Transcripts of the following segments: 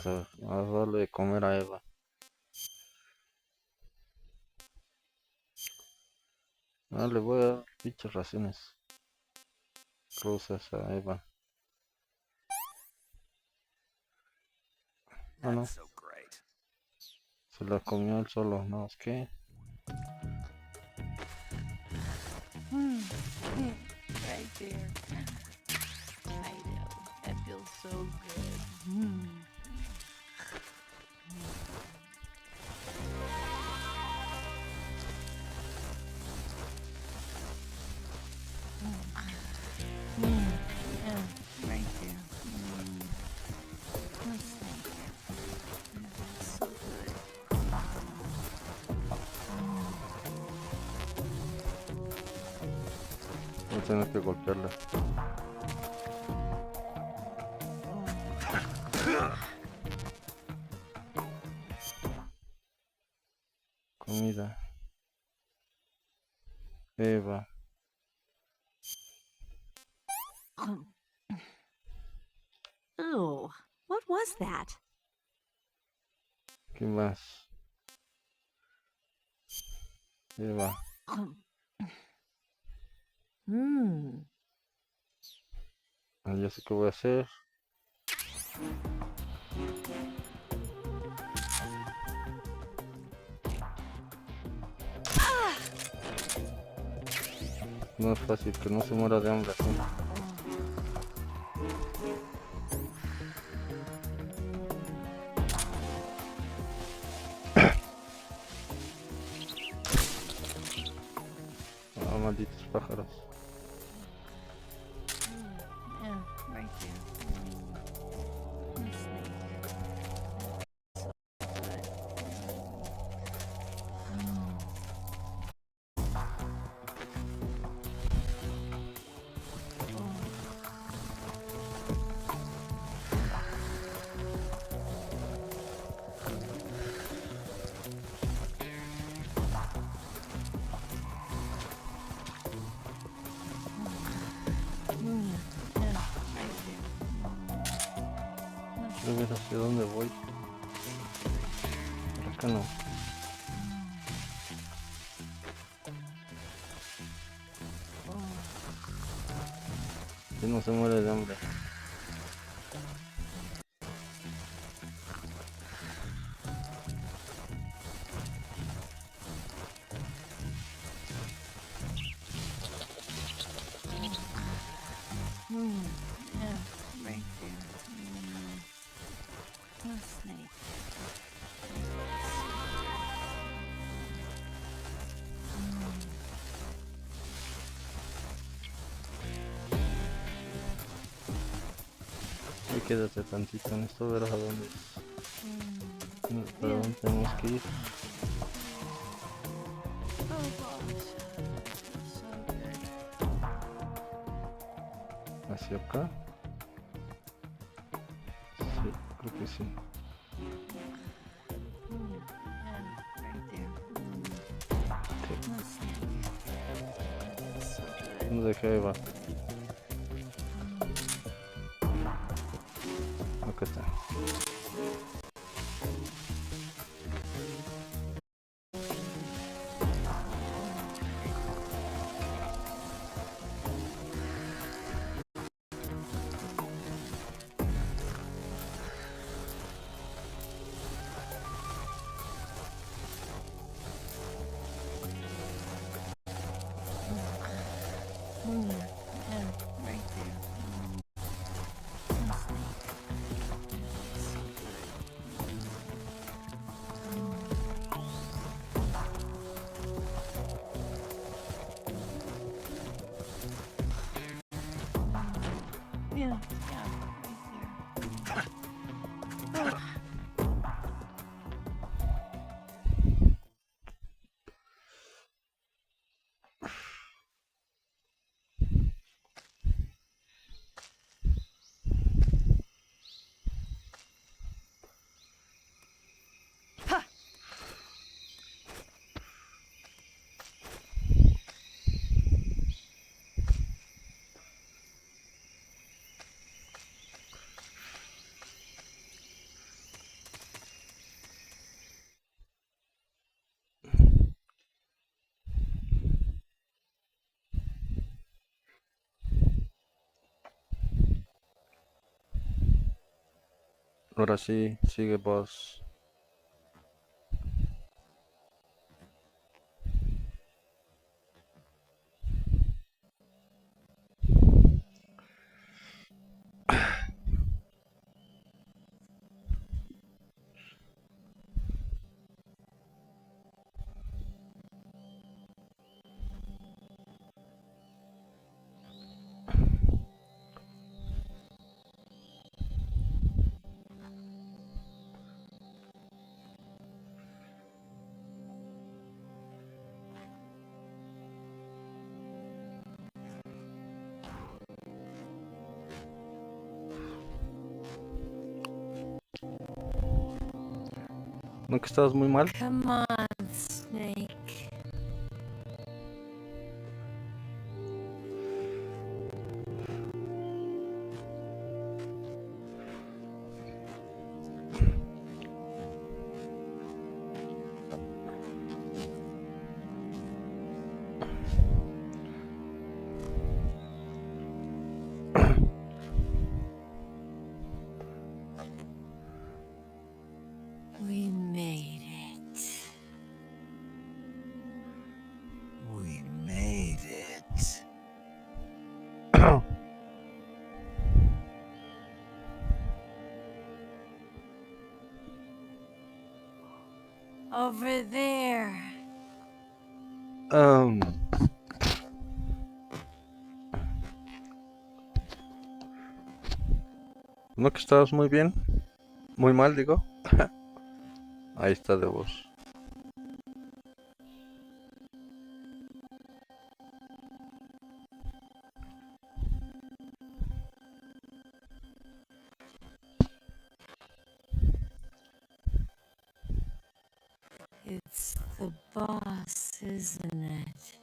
a darle de comer a Eva. Ah, le voy a dar pinches raciones rusas a Eva. Ah, no, se la comió él solo, no, es que... Right there. I know. That feels so good. Yeah, right there. That's so good. Voy a tener que golpearla. Comida. Eva. Oh, what was that? ¿Qué más? Eva. Ah, ya sé qué voy a hacer. No es fácil que no se muera de hambre así. Ah, malditos pájaros. Yeah, right there. Quiero ver hacia dónde voy. Por acá no. Que no se muere de hambre. Yeah, right there. A snake. Ahí quédate tantito en esto, ver a dónde. ¿Para dónde tenemos que ir? Oh gosh. So good. ¿Hacia acá? Sí, creo que sí. Yeah, right there. Sí. A snake. So good. ¿Dónde dejé Eva? Acá está. Yeah, right there. A snake. So good. Ahora sí, sigue vos. ¿No que estabas muy mal? Come on, Snake. We made it. We made it. Over there. Um, ¿No que estabas muy bien? Muy mal, digo. Ahí está de vos. It's the boss, isn't it?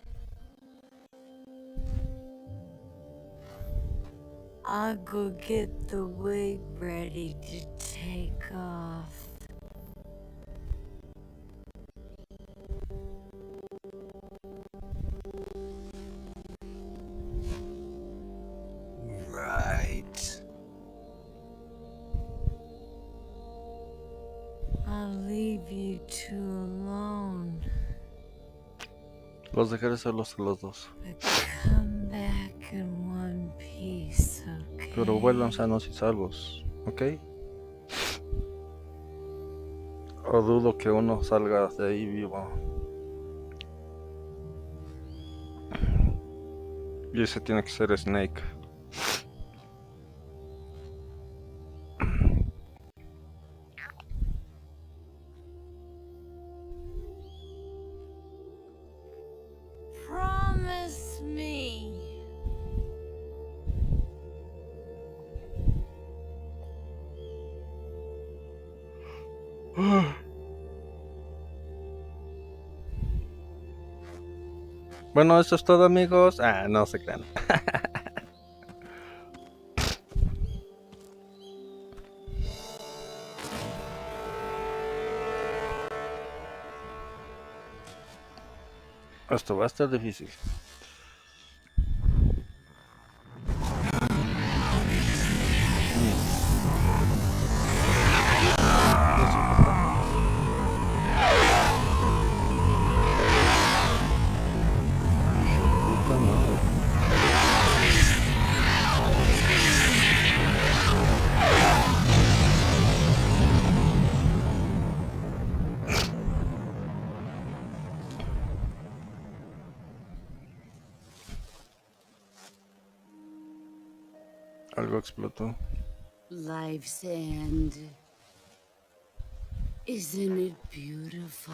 I'll go get the wig ready to take off. Right. I'll leave you two alone, Los dejaré solos a los dos. but come back in one piece, Pero vuelvan okay? sanos y salvos, ¿ok? O dudo que uno salga de ahí vivo. Y ese tiene que ser Snake. Promise me. Bueno, eso es todo, amigos. Ah, no se crean. Esto va a estar difícil. Puta madre. Algo explotó. Life's end. Isn't it beautiful?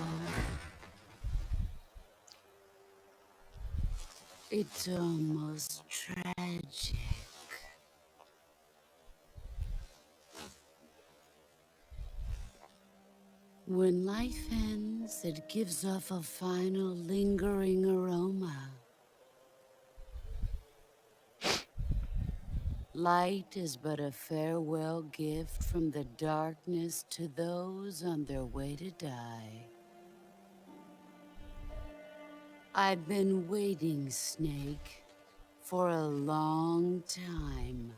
It's almost tragic. When life ends, it gives off a final lingering aroma. Light is but a farewell gift from the darkness to those on their way to die. I've been waiting, Snake, for a long time.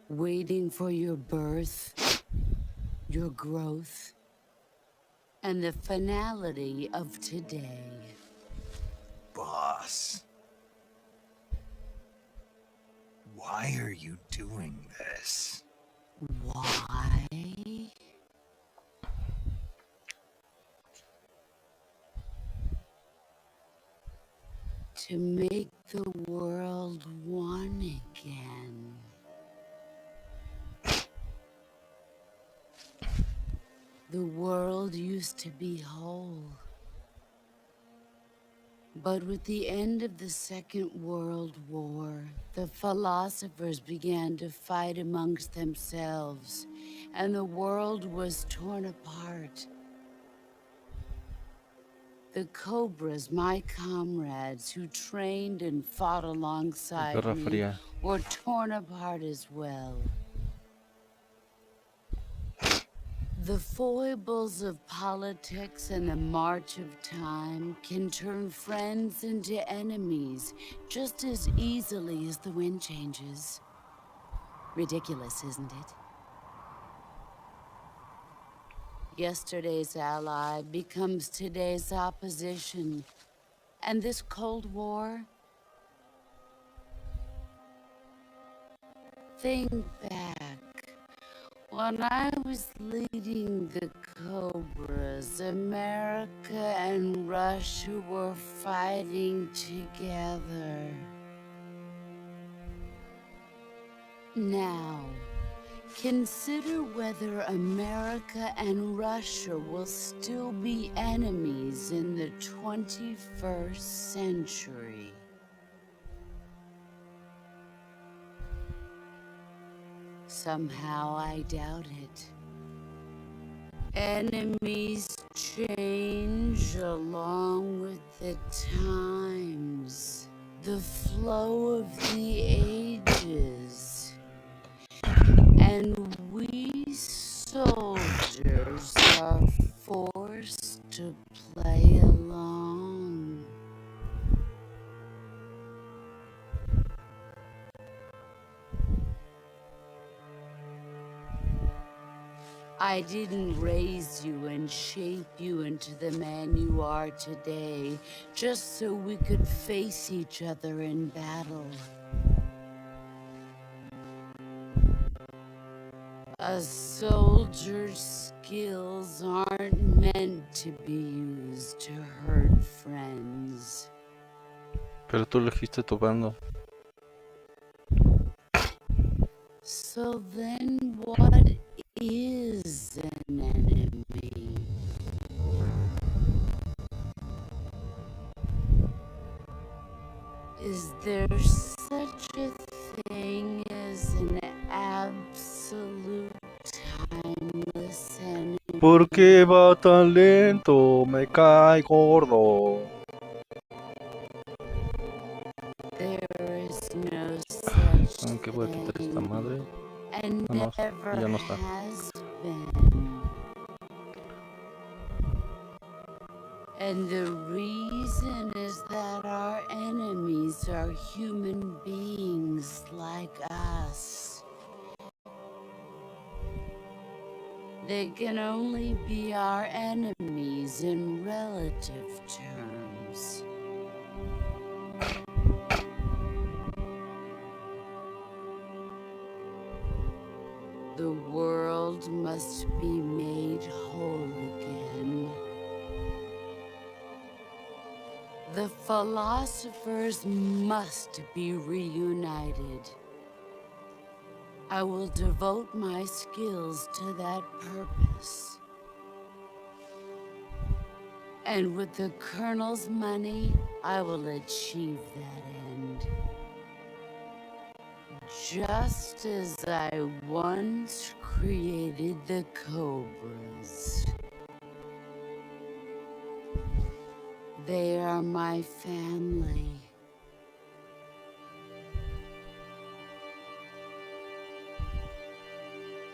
waiting for your birth, your growth, and the finality of today. Boss. Why are you doing this? Why? To make the world one again. The world used to be whole. But with the end of the Second World War, the philosophers began to fight amongst themselves, and the world was torn apart. The Cobras, my comrades who trained and fought alongside Guerra me, Fría. were torn apart as well. The foibles of politics and the march of time can turn friends into enemies just as easily as the wind changes. Ridiculous, isn't it? Yesterday's ally becomes today's opposition. And this Cold War? Think back. When I was leading the Cobras, America and Russia were fighting together. Now, consider whether America and Russia will still be enemies in the 21st century. Somehow I doubt it. Enemies change along with the times, the flow of the ages, and we soldiers are forced to play along. I didn't raise you and shape you into the man you are today, just so we could face each other in battle. A soldier's skills aren't meant to be used to hurt friends. Pero tú elegiste tu bando. So then what is an enemy? Is there such a thing as an absolute timeless enemy? ¿Por qué va tan lento? Me cae gordo. There is no such Saben que voy a quitar esta thing, madre. and Nada más. Y never ya no está. has been. And the reason is that our enemies are human beings like us. They can only be our enemies in relative terms. The world must be made whole again. The philosophers must be reunited. I will devote my skills to that purpose. And with the Colonel's money, I will achieve that end. Just as I once created the Cobras. They are my family.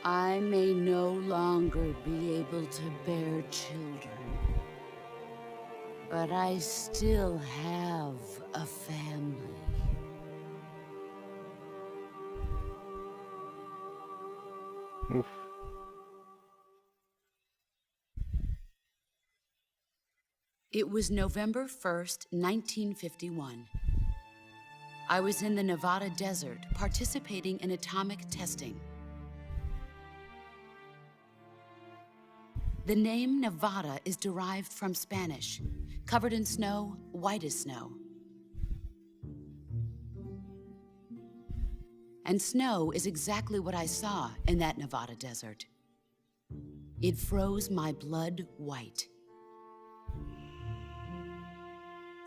I may no longer be able to bear children, but I still have a family. Uf. It was November 1st, 1951. I was in the Nevada desert participating in atomic testing. The name Nevada is derived from Spanish, covered in snow, white as snow. And snow is exactly what I saw in that Nevada desert. It froze my blood white.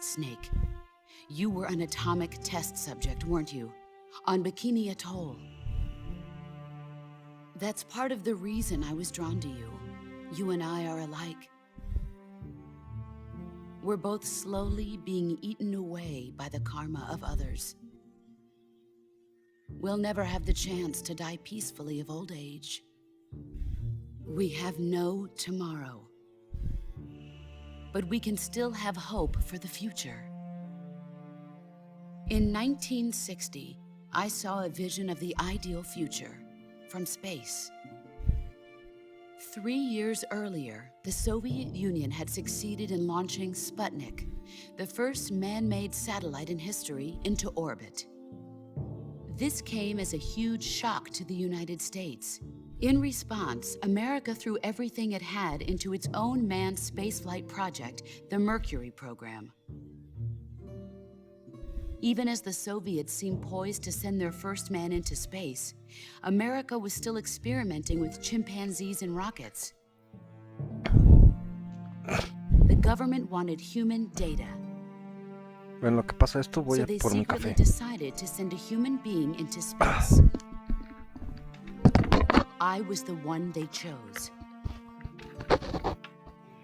Snake, you were an atomic test subject, weren't you? On Bikini Atoll. That's part of the reason I was drawn to you. You and I are alike. We're both slowly being eaten away by the karma of others. We'll never have the chance to die peacefully of old age. We have no tomorrow. But we can still have hope for the future. In 1960, I saw a vision of the ideal future from space. 3 years earlier, the Soviet Union had succeeded in launching Sputnik, the first man-made satellite in history, into orbit. This came as a huge shock to the United States. In response, America threw everything it had into its own manned spaceflight project, the Mercury program. Even as the Soviets seemed poised to send their first man into space, America was still experimenting with chimpanzees and rockets. The government wanted human data. En lo que pasa esto voy So a they por mi secretly café. decided to send a human being into space. I was the one they chose.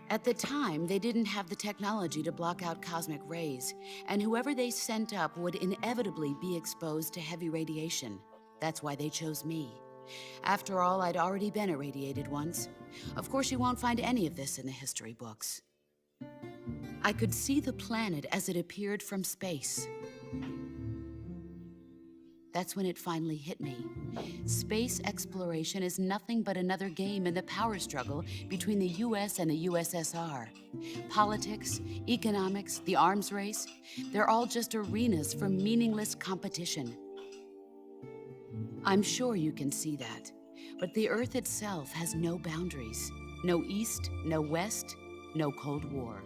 At the time, they didn't have the technology to block out cosmic rays, and whoever they sent up would inevitably be exposed to heavy radiation. That's why they chose me. After all, I'd already been irradiated once. Of course, you won't find any of this in the history books. I could see the planet as it appeared from space. That's when it finally hit me. Space exploration is nothing but another game in the power struggle between the US and the USSR. Politics, economics, the arms race, they're all just arenas for meaningless competition. I'm sure you can see that, but the Earth itself has no boundaries. No East, no West, no Cold War.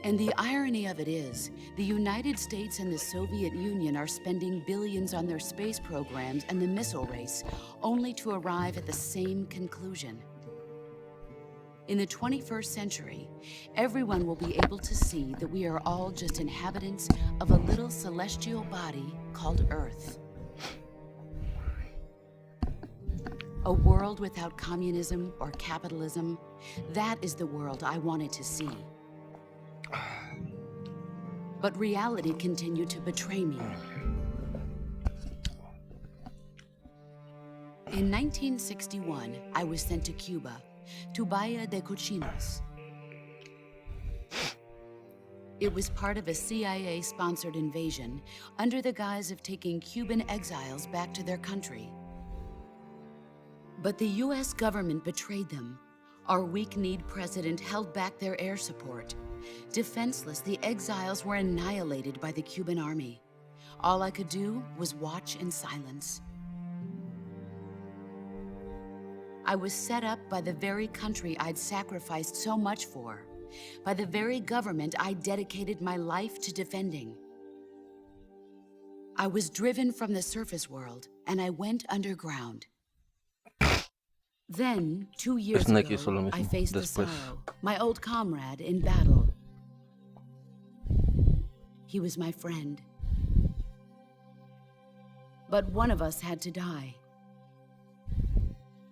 And the irony of it is, the United States and the Soviet Union are spending billions on their space programs and the missile race, only to arrive at the same conclusion. In the 21st century, everyone will be able to see that we are all just inhabitants of a little celestial body called Earth. A world without communism or capitalism, that is the world I wanted to see. But reality continued to betray me. In 1961, I was sent to Cuba, to Bahia de Cochinos. It was part of a CIA-sponsored invasion under the guise of taking Cuban exiles back to their country. But the US government betrayed them. Our weak-kneed president held back their air support. Defenseless, the exiles were annihilated by the Cuban army. All I could do was watch in silence. I was set up by the very country I'd sacrificed so much for, by the very government I dedicated my life to defending. I was driven from the surface world, and I went underground. Then, 2 years Snake hizo lo ago, I mismo faced the después. sorrow, my old comrade in battle. He was my friend. But one of us had to die.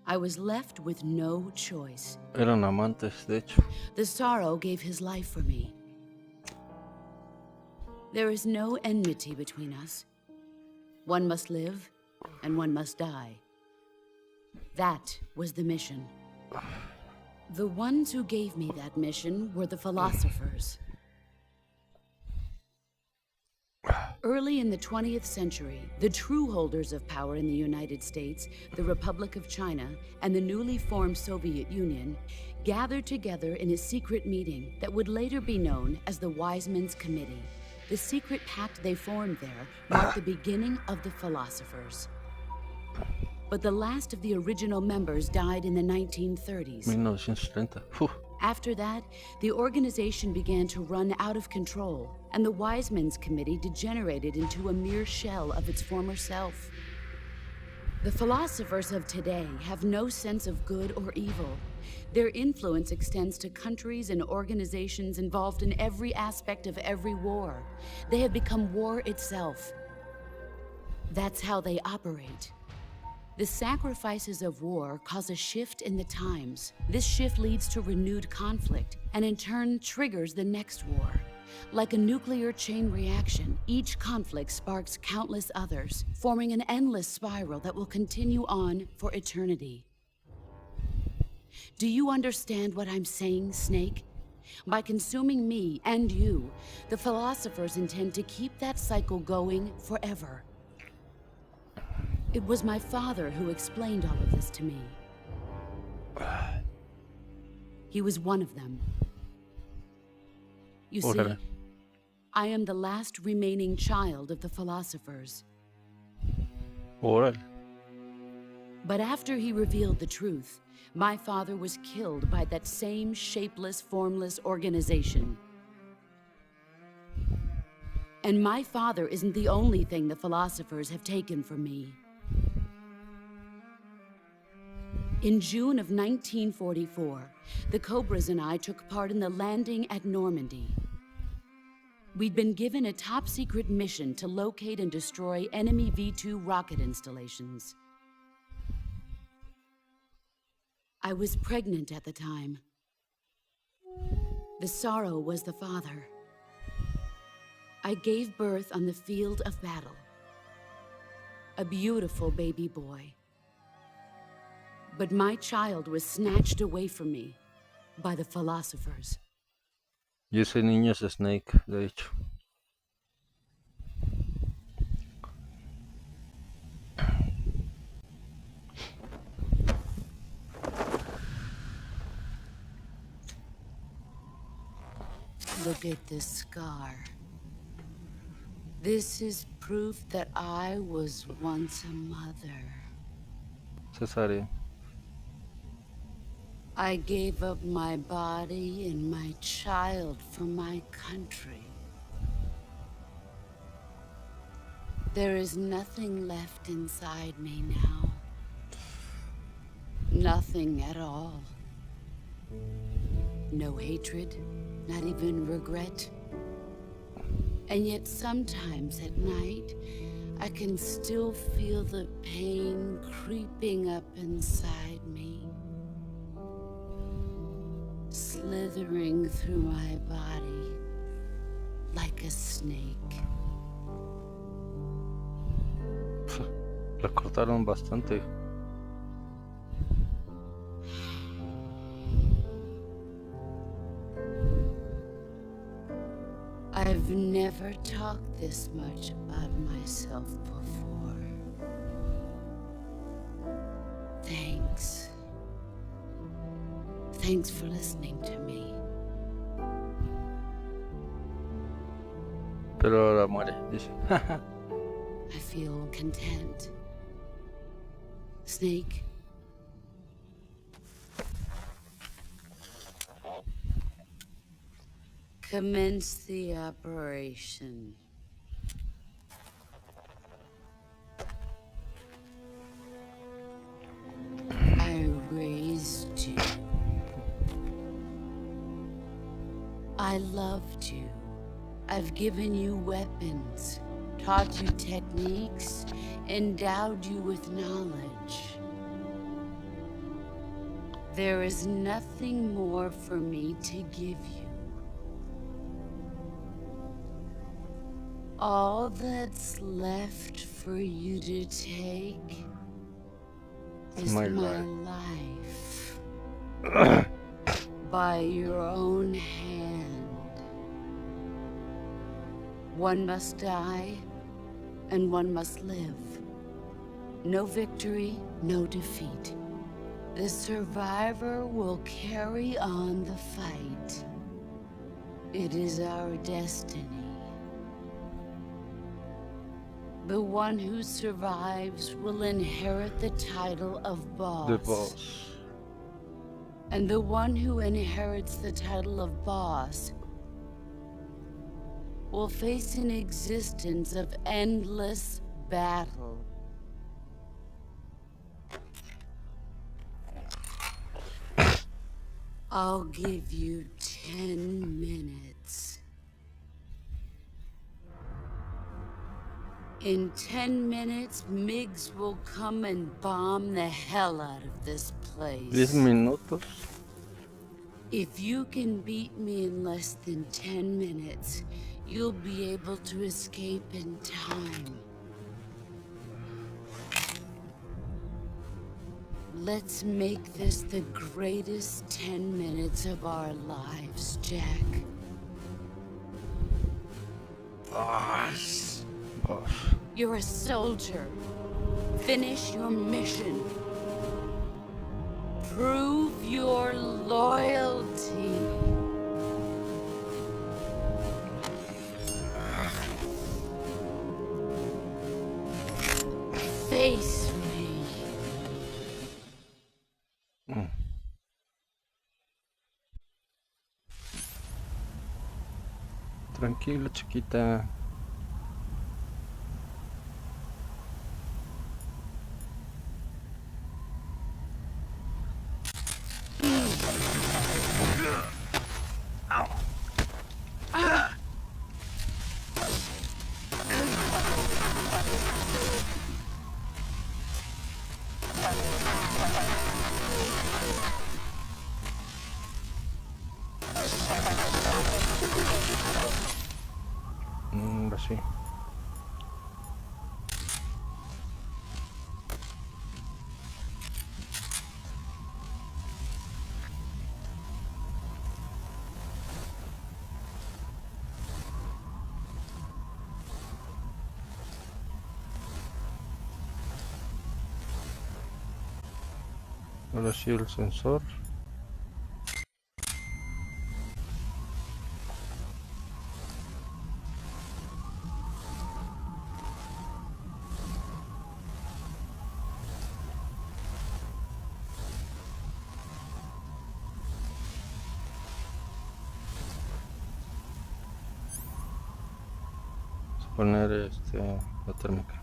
I was left with no choice. Eran amantes, de hecho. The sorrow gave his life for me. There is no enmity between us. One must live, and one must die. That was the mission. The ones who gave me that mission were the philosophers. Early in the 20th century, the true holders of power in the United States, the Republic of China, and the newly formed Soviet Union gathered together in a secret meeting that would later be known as the Wiseman's Committee. The secret pact they formed there marked the beginning of the philosophers. But the last of the original members died in the 1930s. 1930. Uf, After that, the organization began to run out of control, and the Wiseman's Committee degenerated into a mere shell of its former self. The philosophers of today have no sense of good or evil. Their influence extends to countries and organizations involved in every aspect of every war. They have become war itself. That's how they operate. The sacrifices of war cause a shift in the times. This shift leads to renewed conflict, and in turn triggers the next war. Like a nuclear chain reaction, each conflict sparks countless others, forming an endless spiral that will continue on for eternity. Do you understand what I'm saying, Snake? By consuming me and you, the philosophers intend to keep that cycle going forever. It was my father who explained all of this to me. He was one of them. You see, órale. I am the last remaining child of the philosophers. Órale. But after he revealed the truth, my father was killed by that same shapeless, formless organization. And my father isn't the only thing the philosophers have taken from me. In June of 1944, the Cobras and I took part in the landing at Normandy. We'd been given a top-secret mission to locate and destroy enemy V-2 rocket installations. I was pregnant at the time. The sorrow was the father. I gave birth on the field of battle. A beautiful baby boy. But my child was snatched away from me by the philosophers. Y ese niño es Snake, de hecho. Look at this scar. This is proof that I was once a mother. Cesárea. I gave up my body and my child for my country. There is nothing left inside me now. Nothing at all. No hatred, not even regret. And yet sometimes at night, I can still feel the pain creeping up inside me, slithering through my body like a snake. La cortaron bastante. I've never talked this much about myself before. Thanks. Thanks for listening to me. Pero ahora muere, dice. I feel content. Snake, commence the operation. I raised you. I loved you. I've given you weapons, taught you techniques, endowed you with knowledge. There is nothing more for me to give you. All that's left for you to take is My my life. life. By your own hand. One must die and one must live. No victory, no defeat. The survivor will carry on the fight. It is our destiny. The one who survives will inherit the title of boss. The boss. And the one who inherits the title of boss will face an existence of endless battle. I'll give you 10 minutes. In 10 minutes, MiGs will come and bomb the hell out of this 10 place. minutos. If you can beat me in less than 10 minutes, you'll be able to escape in time. Let's make this the greatest 10 minutes of our lives, Jack. Boss. Boss. You're a soldier. Finish your mission. Prove your loyalty. Face me. Tranquila, chiquita. Así. Ahora sí el sensor. Vamos a poner la térmica.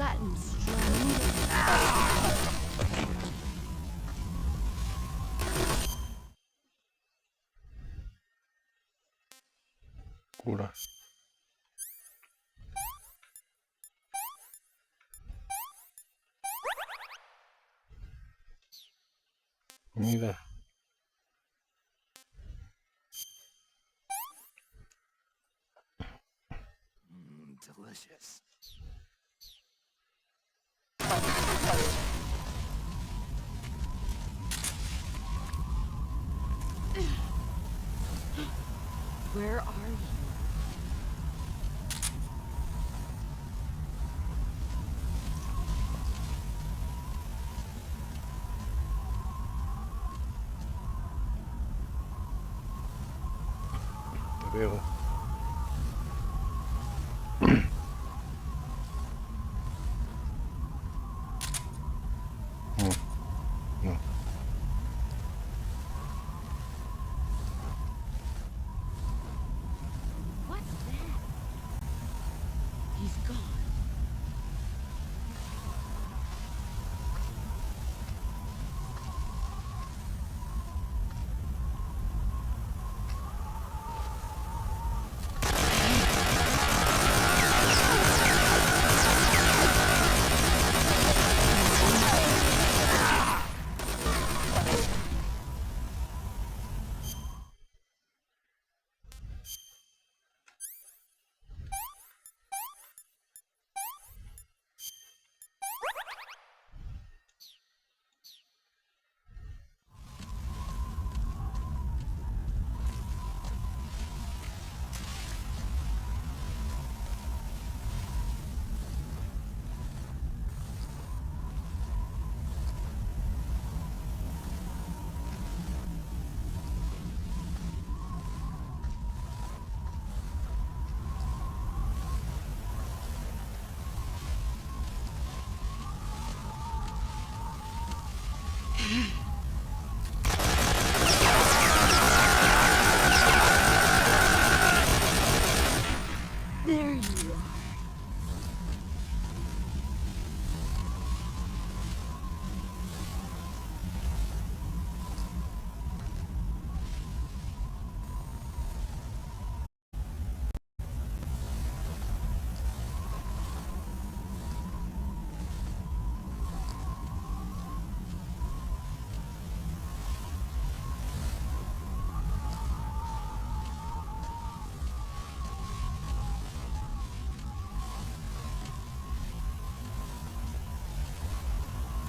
gotten stronger. Cura. Comida. Delicious. Where are you? Te veo. No. What's that? He's gone.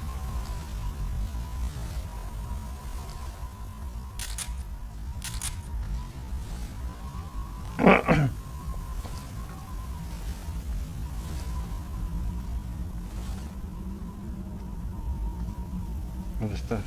There you are. ¿Dónde estás?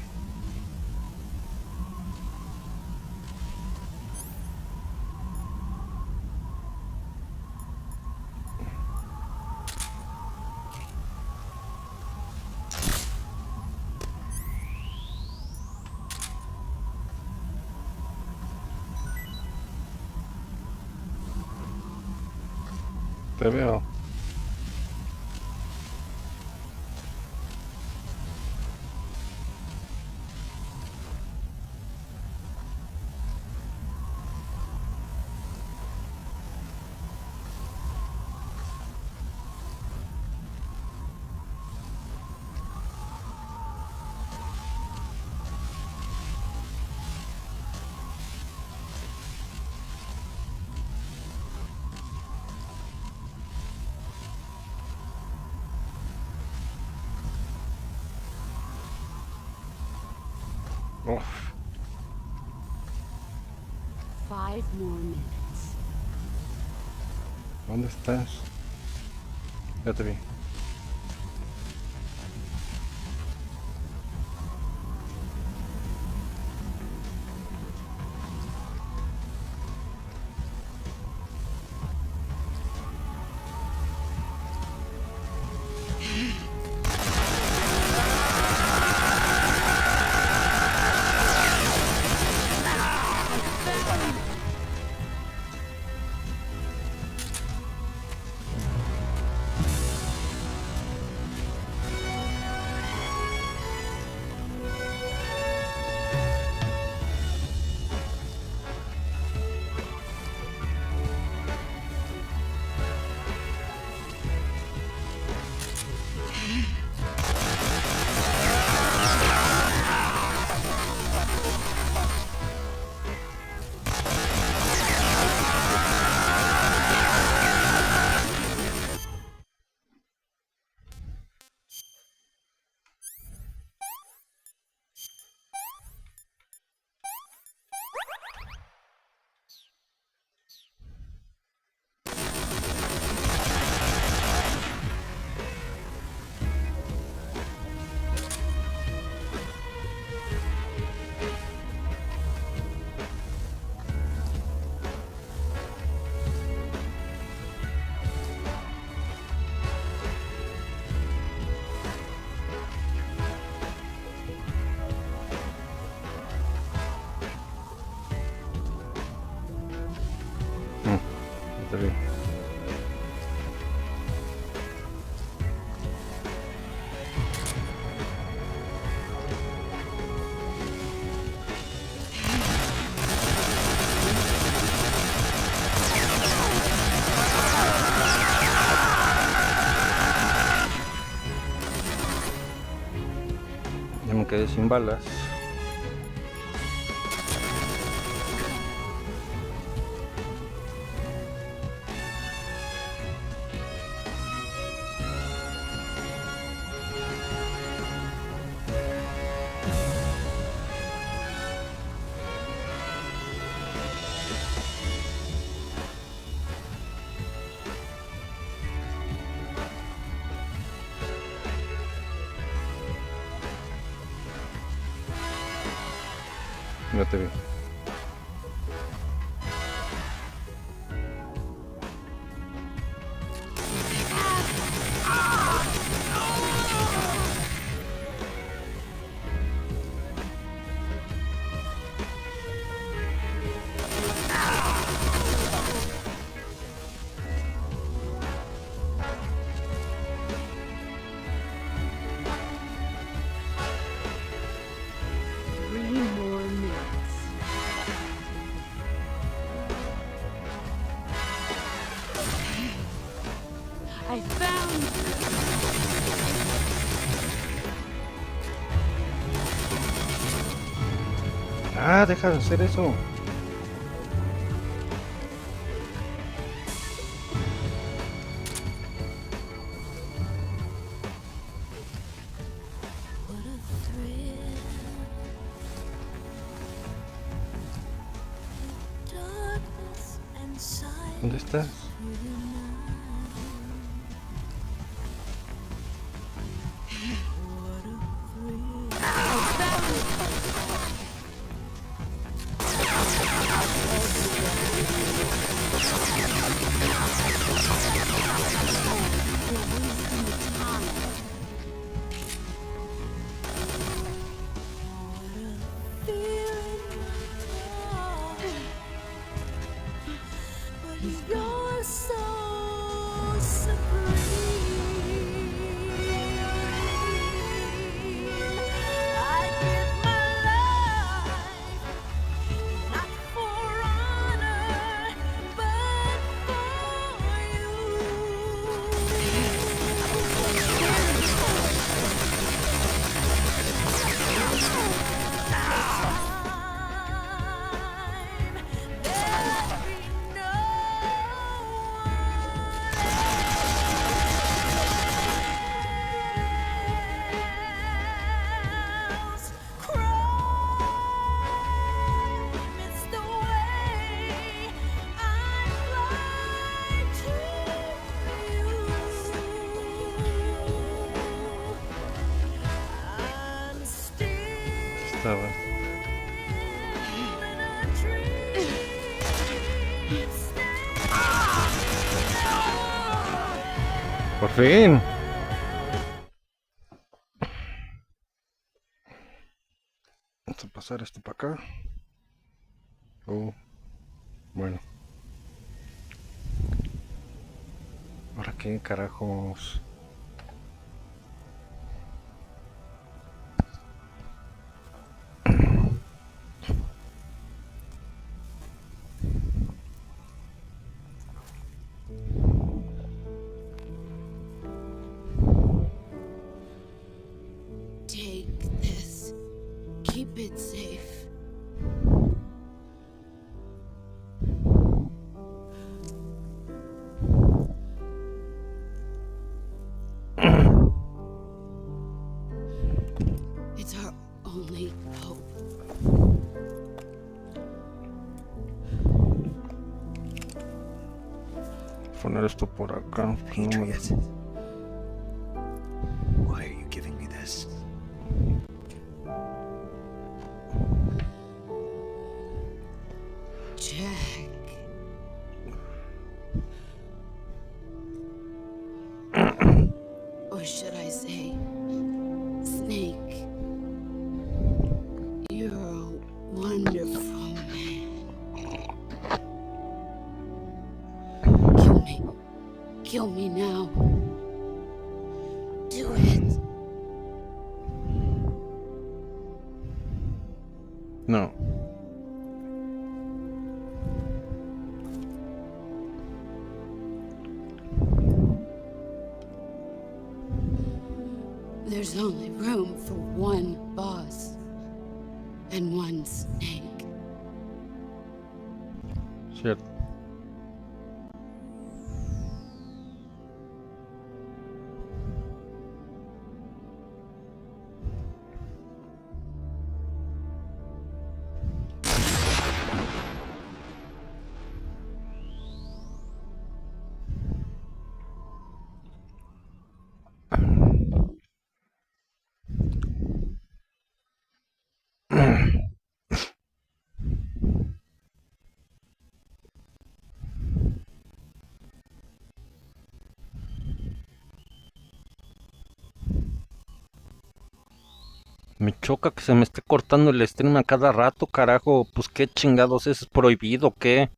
Te veo. Uf, 5 more minutes. ¿dónde estás? Ya te vi. Está bien. Ya me quedé sin balas. No te vi. I found Ah, deja de hacer eso. what a thrill. Darkness and silence. ¿Dónde estás? You're so supreme. I give my life not for honor, but for Estaba. Por fin. Vamos a pasar esto para acá. Oh, bueno. ¿Ahora qué carajos? Take this. Keep it safe. It's our only hope. Poner esto por acá. No me- Patriot. Why are you giving me this? Jack. Or should I say, Snake? You're a wonderful man. Kill me now. Do it. No. There's only room for one boss and one snake. Cierto. Me choca que se me esté cortando el stream a cada rato, carajo. Pues qué chingados es prohibido, ¿qué?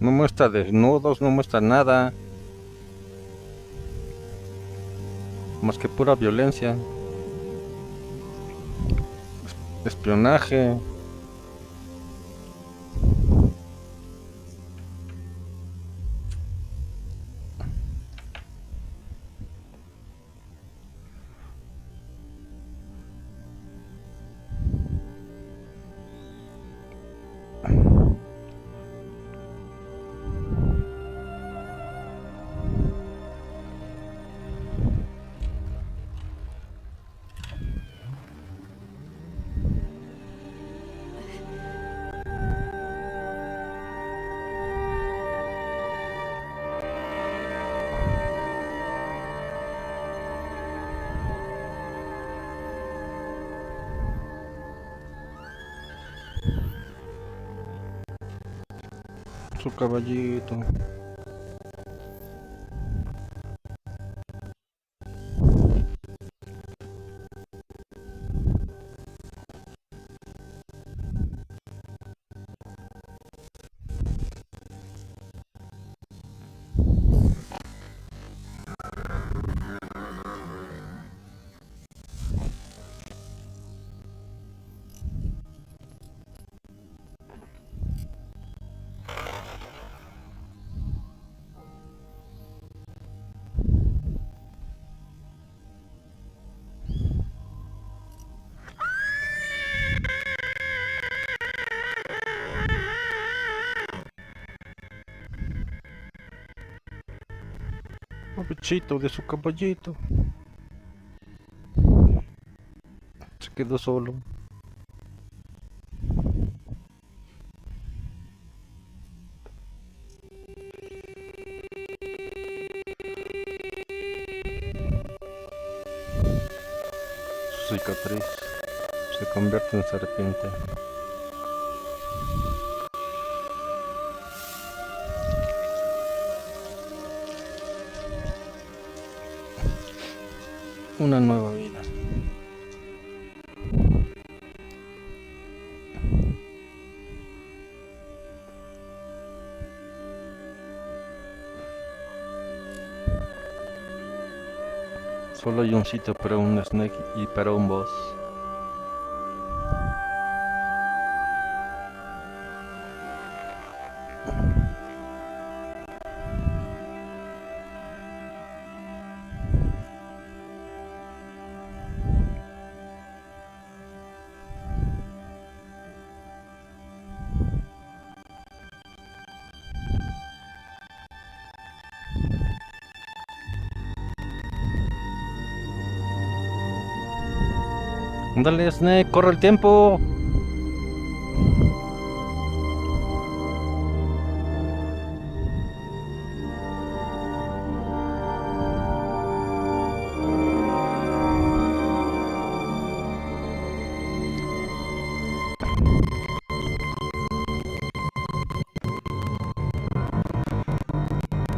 No muestra desnudos, no muestra nada. Más que pura violencia. Espionaje. Su caballito. Pobrecito de su caballito. Se quedó solo. Su cicatriz se convierte en serpiente. Una nueva vida. Solo hay un sitio para un snake y para un boss. Ándale, Snake, corre el tiempo.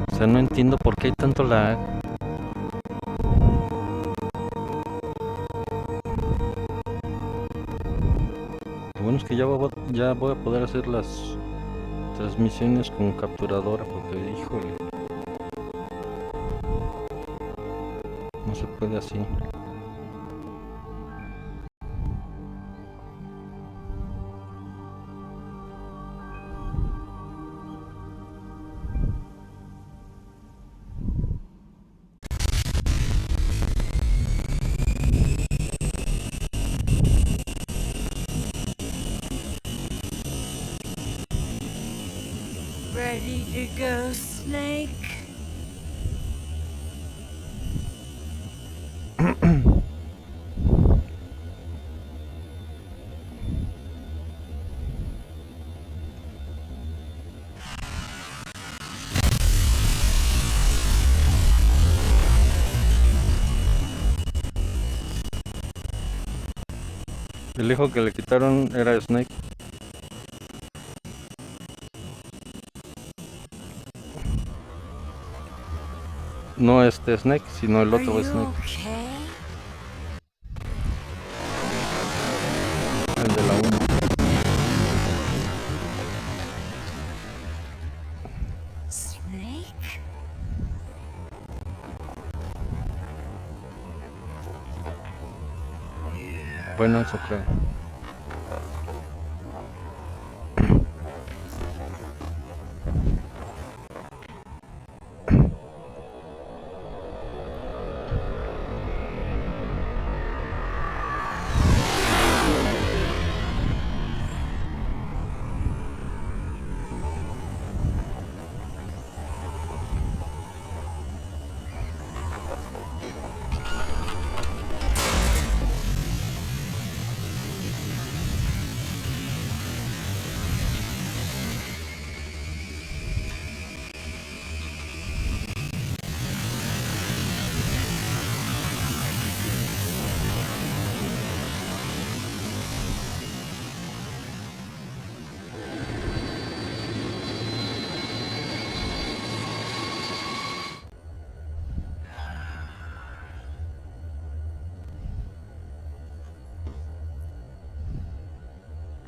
O sea, no entiendo por qué hay tanto lag. que ya voy a poder hacer las transmisiones con capturadora, porque híjole, no se puede así. Ready to go, Snake? El hijo que le quitaron era Snake. No este Snake, sino el Are otro you Snake, okay? el de la 1. Snake? Bueno, eso creo.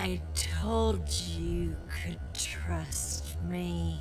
I told you could trust me.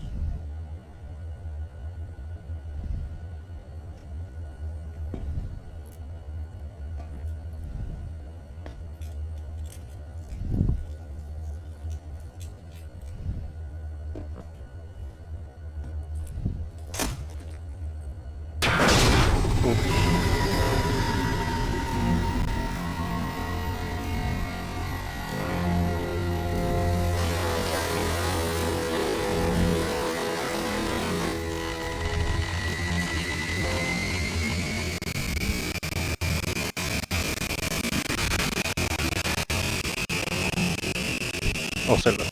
Observa.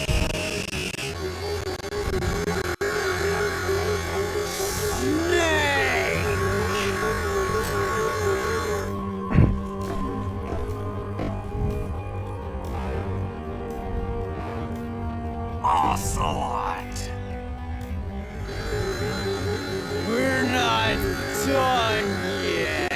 Ocelot! We're not done yet!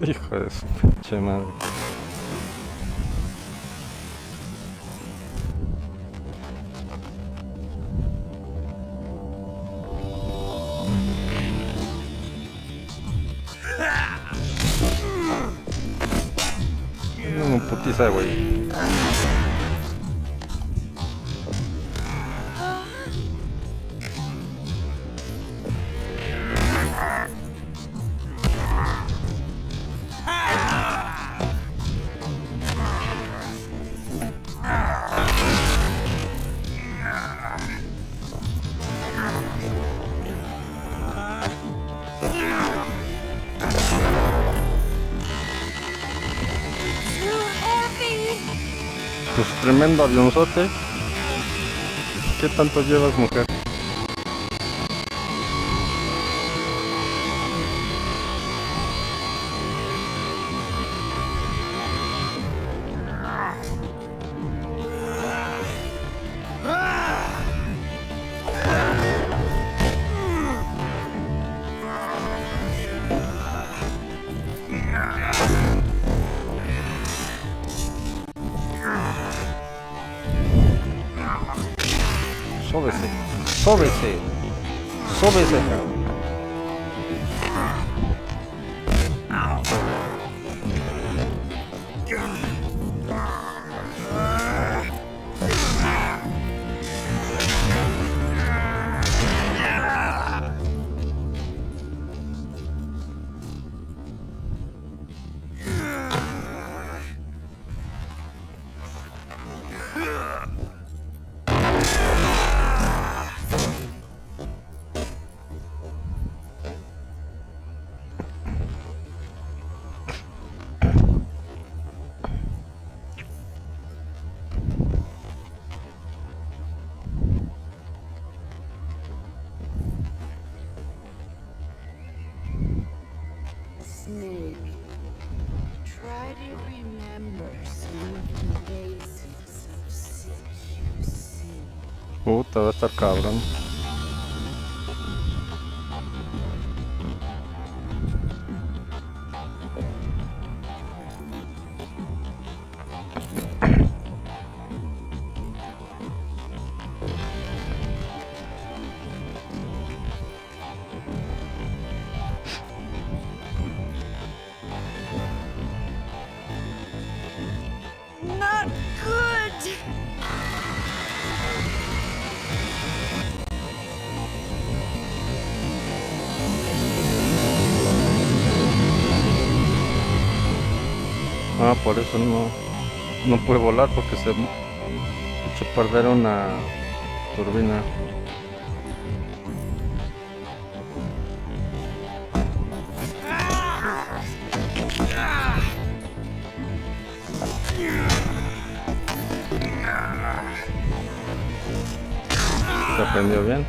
Hijo de su pinche madre. No, putiza, güey. Pues tremendo avionzote. ¿Qué tanto llevas, mujer? Sóbese, sóbese, sóbese, cabrón. Snake, try to remember some of the basics of CQC. Puta, va a estar cabrón. Not good! Ah, por eso no puede volar porque se echó a perder una turbina. Se aprendió bien.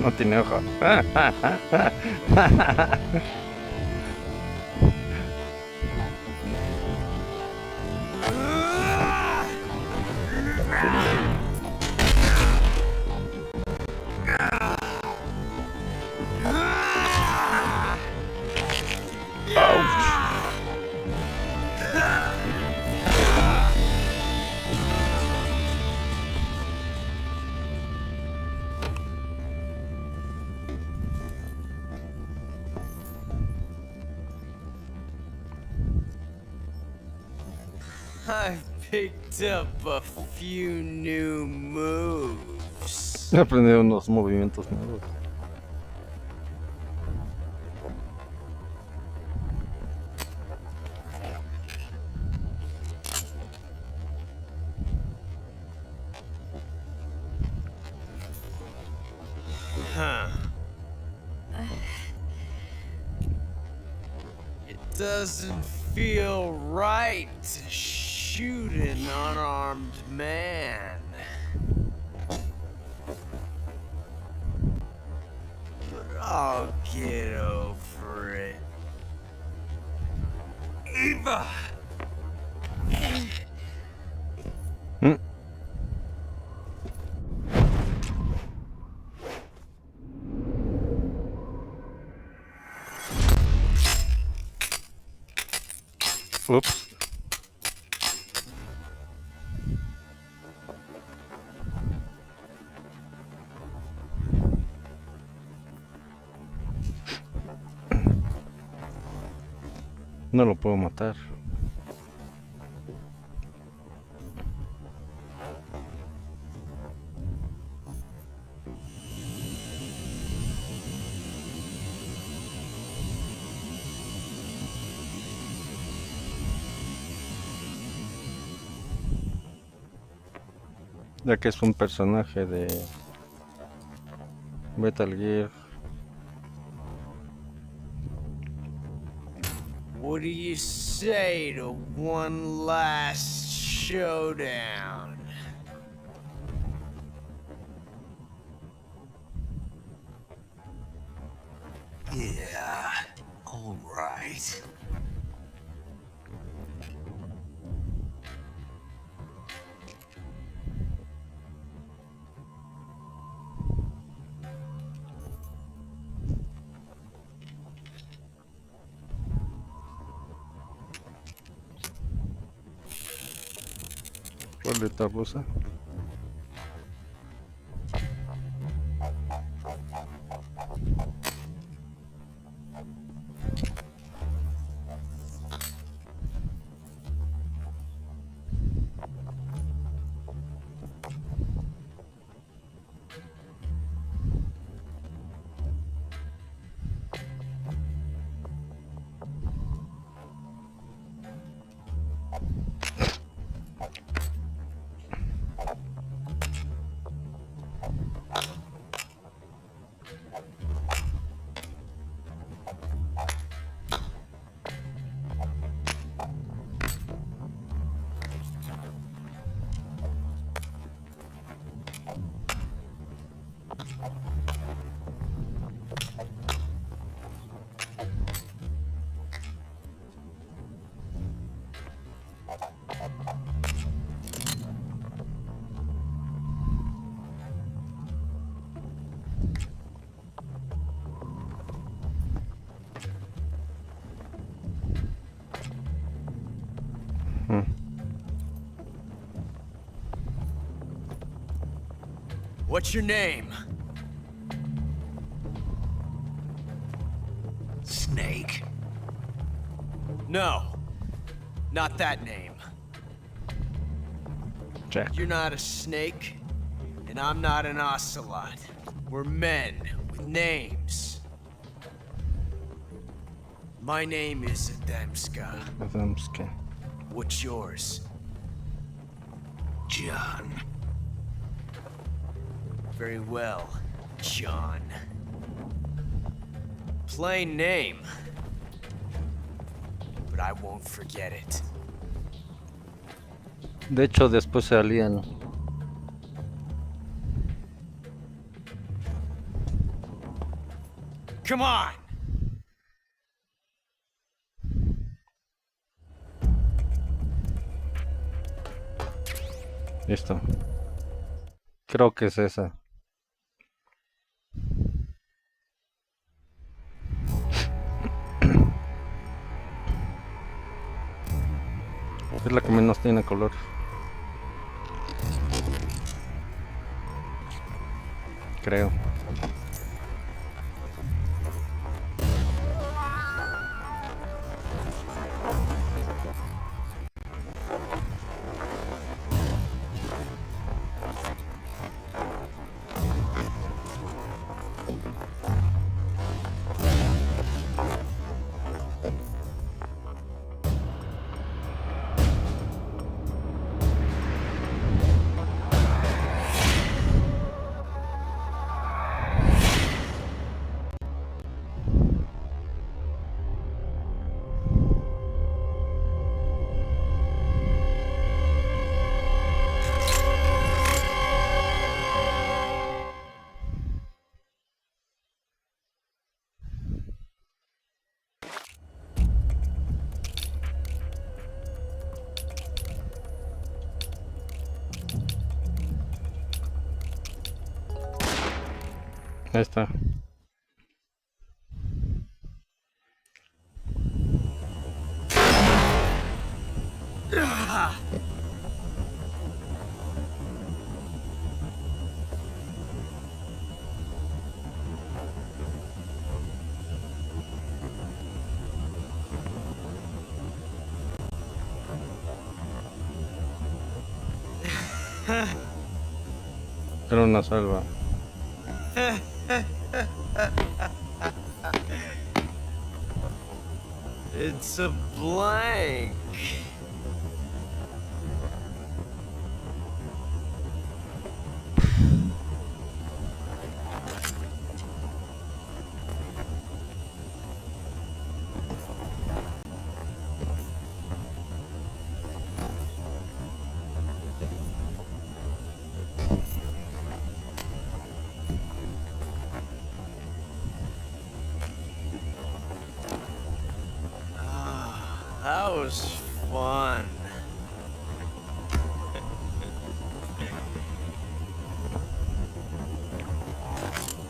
No tiene ojos. I've picked up a few new moves. He aprendido unos movimientos nuevos. It doesn't feel right to shoot an unarmed man. But I'll get over it. Eva! Hmm. Ups. No lo puedo matar. Ya que es un personaje de Metal Gear. What do you say to one last showdown? Yeah, all right. Boleta rusa. Hmm. What's your name? Snake? No, not that name. Jack. You're not a snake, and I'm not an ocelot. We're men with names. My name is Adamska. Adamska. What's yours? John. Very well, John. Plain name. But I won't forget it. De hecho, después se alían. Come on! Listo. Creo que es esa. Es la que menos tiene color. Creo. Ahí está. Era una salva. It's a blank. That was fun.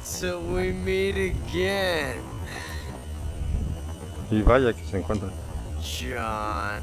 Till we meet again, Y vaya que se encuentran. John.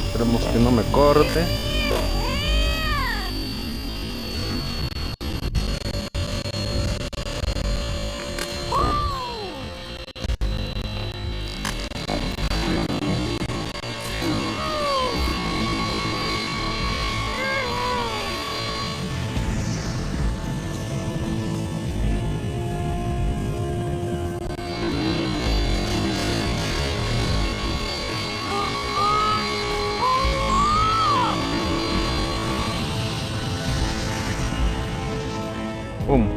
Esperemos que no me corte. ¡Pum!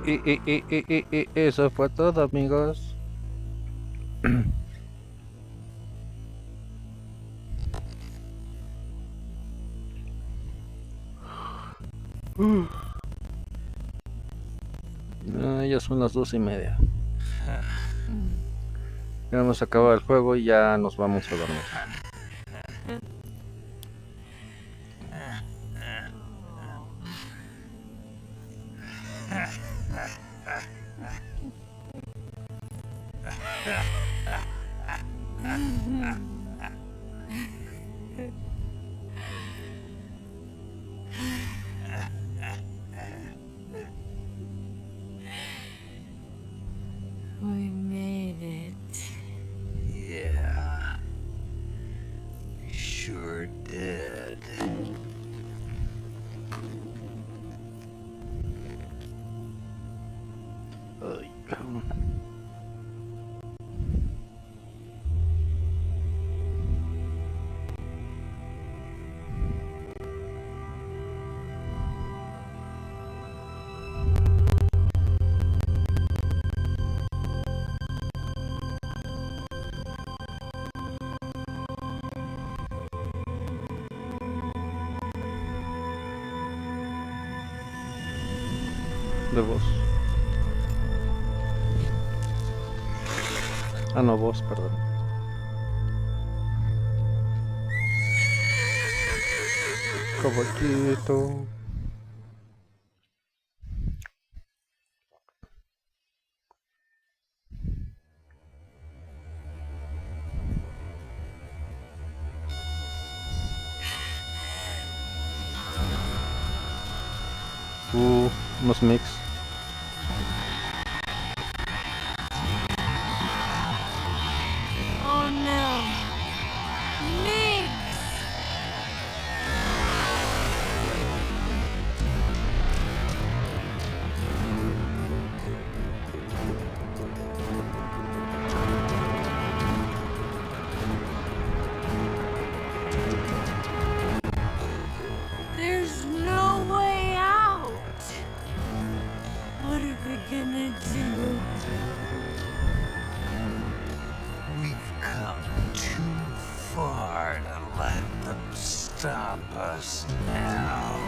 Y eso fue todo, amigos. Ya son las 2:30. Ya hemos acabado el juego y ya nos vamos a dormir. We made it. Yeah. We sure did. Ay, De voz. Ah, no, voz, perdón. Caballito. Unos mix. Oh no. Mix! There's no way out. What are we gonna do? We've come too far to let them stop us now.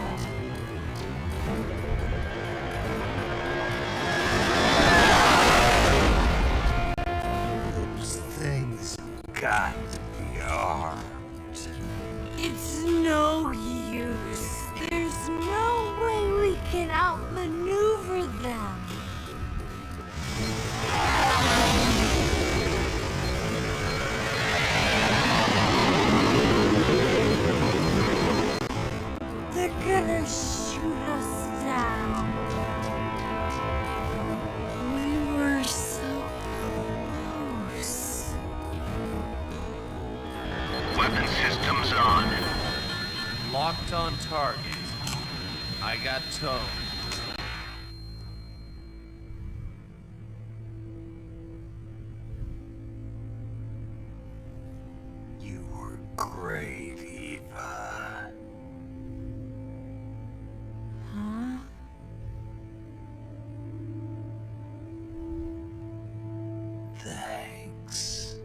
Those things got to be armed. It's no use. There's no way we can outmaneuver them. They're gonna shoot us down. We were so close. Weapon systems on. Locked on target. I got towed. You were great, Eva. Huh? Thanks.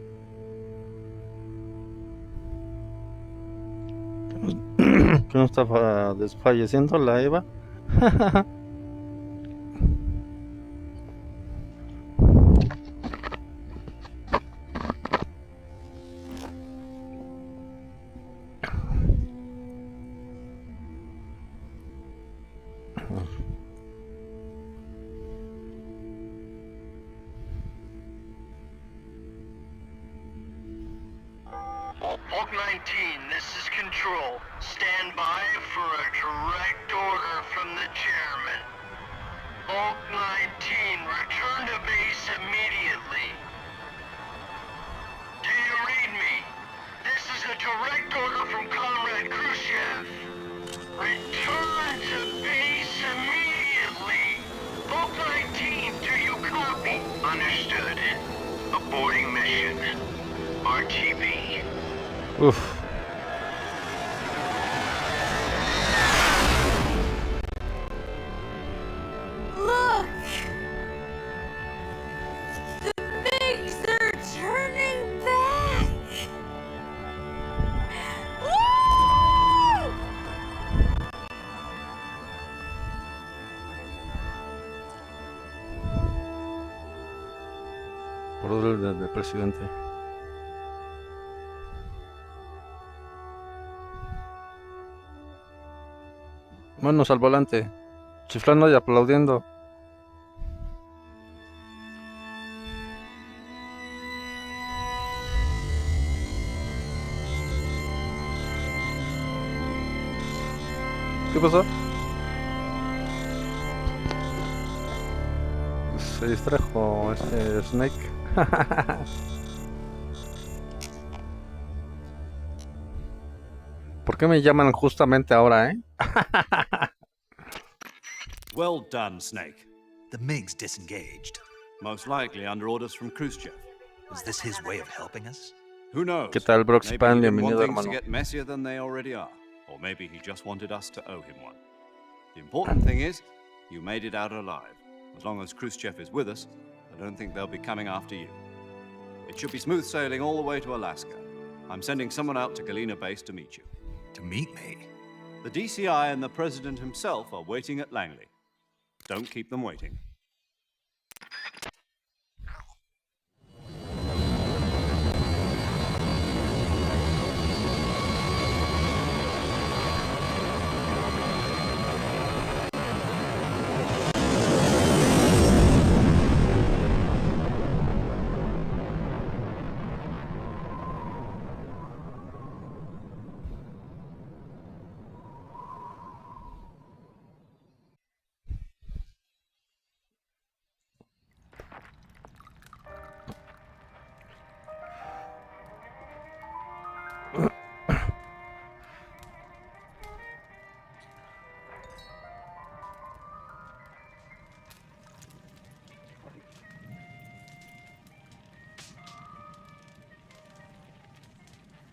¿Que no estaba desfalleciendo la Eva? Hulk 19, this is Control. Stand by for a direct order from the chairman. Hulk 19, return to base immediately. Do you read me? This is a direct order from Comrade Khrushchev. Return to base immediately. Hulk 19, do you copy? Understood. Aborting mission. RTB. Uf. Look! The MiGs are turning back! Woo! Por orden del presidente. Manos al volante. Chiflando y aplaudiendo. ¿Qué pasó? Se distrajo este Snake. ¿Por qué me llaman justamente ahora, Well done, Snake. The MiGs disengaged. Most likely under orders from Khrushchev. Was this his way of helping us? Who knows? ¿Qué tal, Maybe he Broxpan? didn't want Bienvenido, things to hermano. get messier than they already are. Or maybe he just wanted us to owe him one. The important thing is, you made it out alive. As long as Khrushchev is with us, I don't think they'll be coming after you. It should be smooth sailing all the way to Alaska. I'm sending someone out to Galena Base to meet you. To meet me? The DCI and the President himself are waiting at Langley. Don't keep them waiting.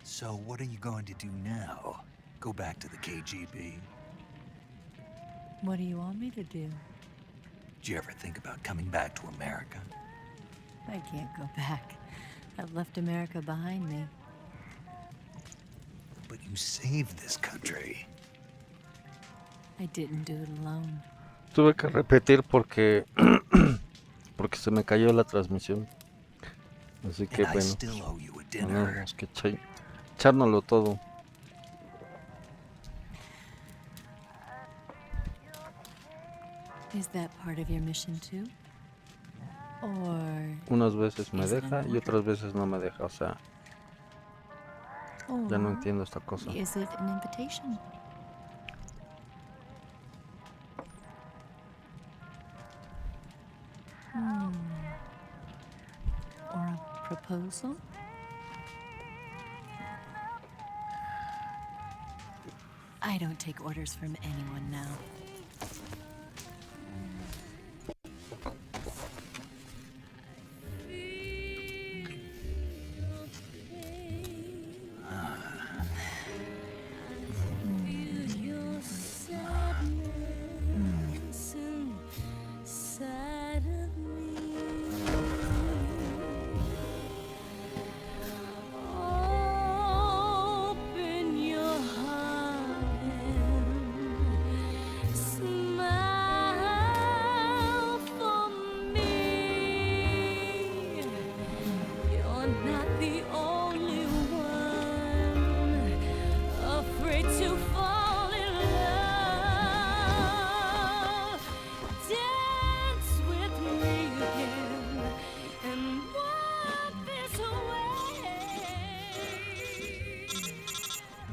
So what are you going to do now? Go back to the KGB? What do you want me to do? Did you ever think about coming back to America? I can't go back. I've left America behind me. But you saved this country. I didn't do it alone. Tuve que repetir porque porque se me cayó la transmisión. Así que And I bueno, still owe you a dinner. tenemos que echárnoslo todo. Is that part of your mission too? Or Unas veces me is it deja an y order? otras veces no me deja. O sea, ya no Or entiendo esta cosa. is it an invitation? Or a proposal? I don't take orders from anyone now.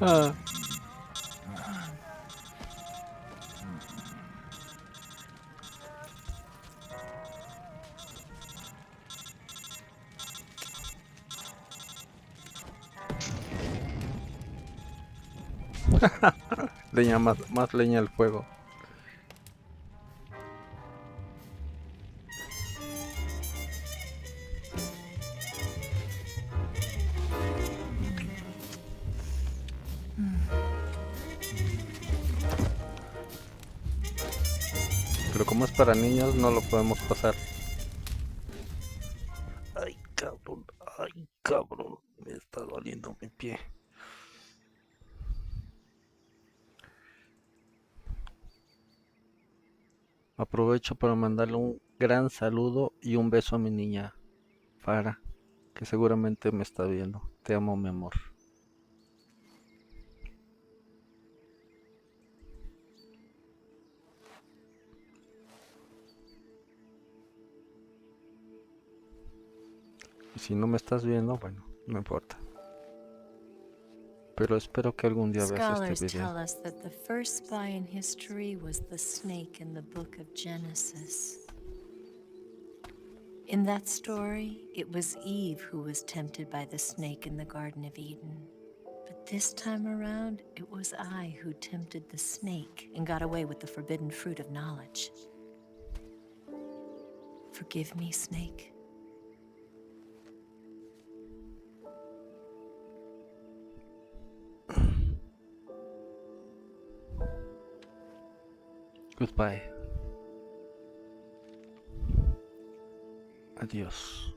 Ah, leña más leña al fuego. Pero como es para niños, no lo podemos pasar. Ay, cabrón, me está doliendo mi pie. Aprovecho para mandarle un gran saludo y un beso a mi niña, Farah, que seguramente me está viendo. Te amo, mi amor. Y si no me estás viendo, bueno, no importa. Pero espero que algún día veas Scholars este tell video. us that the first spy in history was the snake in the book of Genesis. In that story, it was Eve who was tempted by the snake in the Garden of Eden. But this time around, it was I who tempted the snake and got away with the forbidden fruit of knowledge. Forgive me, snake. Goodbye. Adiós.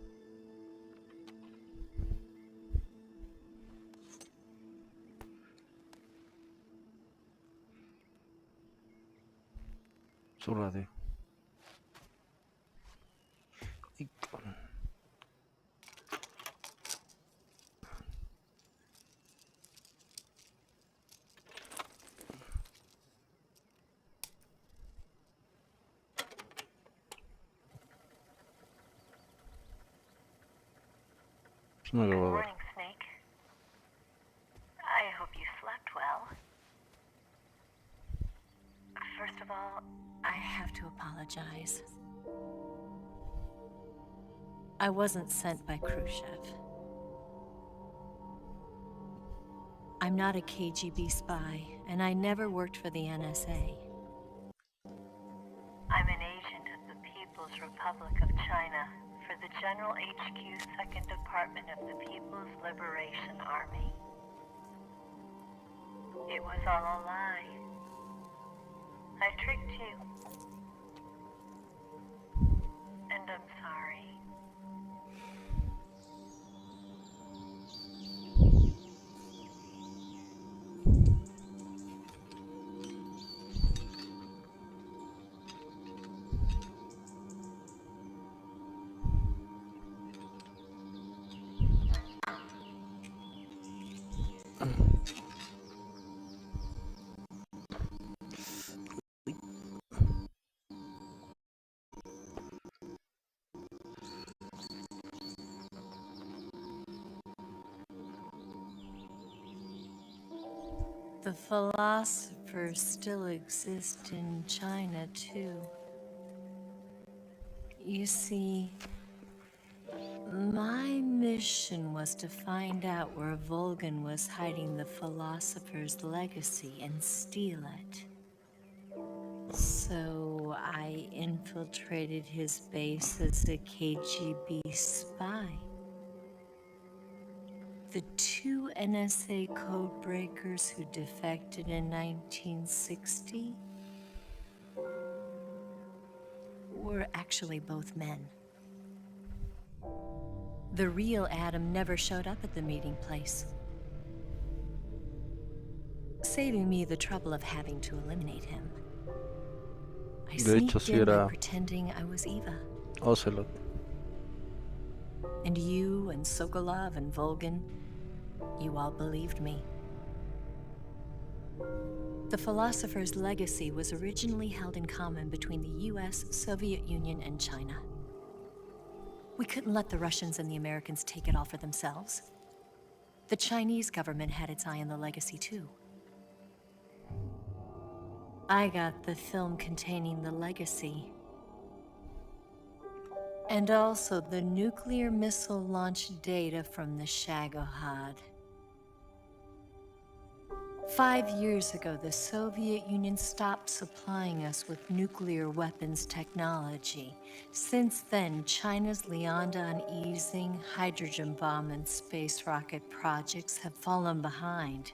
Su radio. Es una Good grabadora. morning, Snake. I hope you slept well. First of all, I have to apologize. I wasn't sent by Khrushchev. I'm not a KGB spy, and I never worked for the NSA. I'm an agent of the People's Republic of China for the General HQ 2nd Department of the People's Liberation Army. It was all a lie. I tricked you. And I'm sorry. The philosophers still exist in China, too. You see, my mission was to find out where Volgan was hiding the philosopher's legacy and steal it. So I infiltrated his base as a KGB spy. The two NSA codebreakers who defected in 1960 were actually both men. The real Adam never showed up at the meeting place, saving me the trouble of having to eliminate him. I De hecho, sneaked sí in by era pretending I was Eva. Ocelot. And you and Sokolov and Volgan, you all believed me. The philosopher's legacy was originally held in common between the US, Soviet Union, and China. We couldn't let the Russians and the Americans take it all for themselves. The Chinese government had its eye on the legacy too. I got the film containing the legacy. And also the nuclear missile launch data from the Shagohod. 5 years ago, the Soviet Union stopped supplying us with nuclear weapons technology. Since then, China's Liandon easing, hydrogen bomb, and space rocket projects have fallen behind.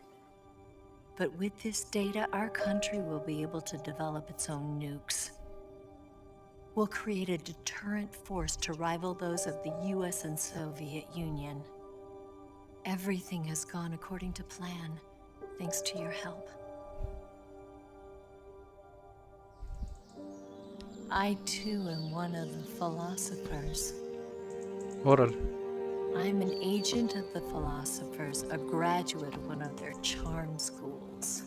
But with this data, our country will be able to develop its own nukes. We'll create a deterrent force to rival those of the US and Soviet Union. Everything has gone according to plan, thanks to your help. I too am one of the philosophers. Órale. I'm an agent of the philosophers, a graduate of one of their charm schools.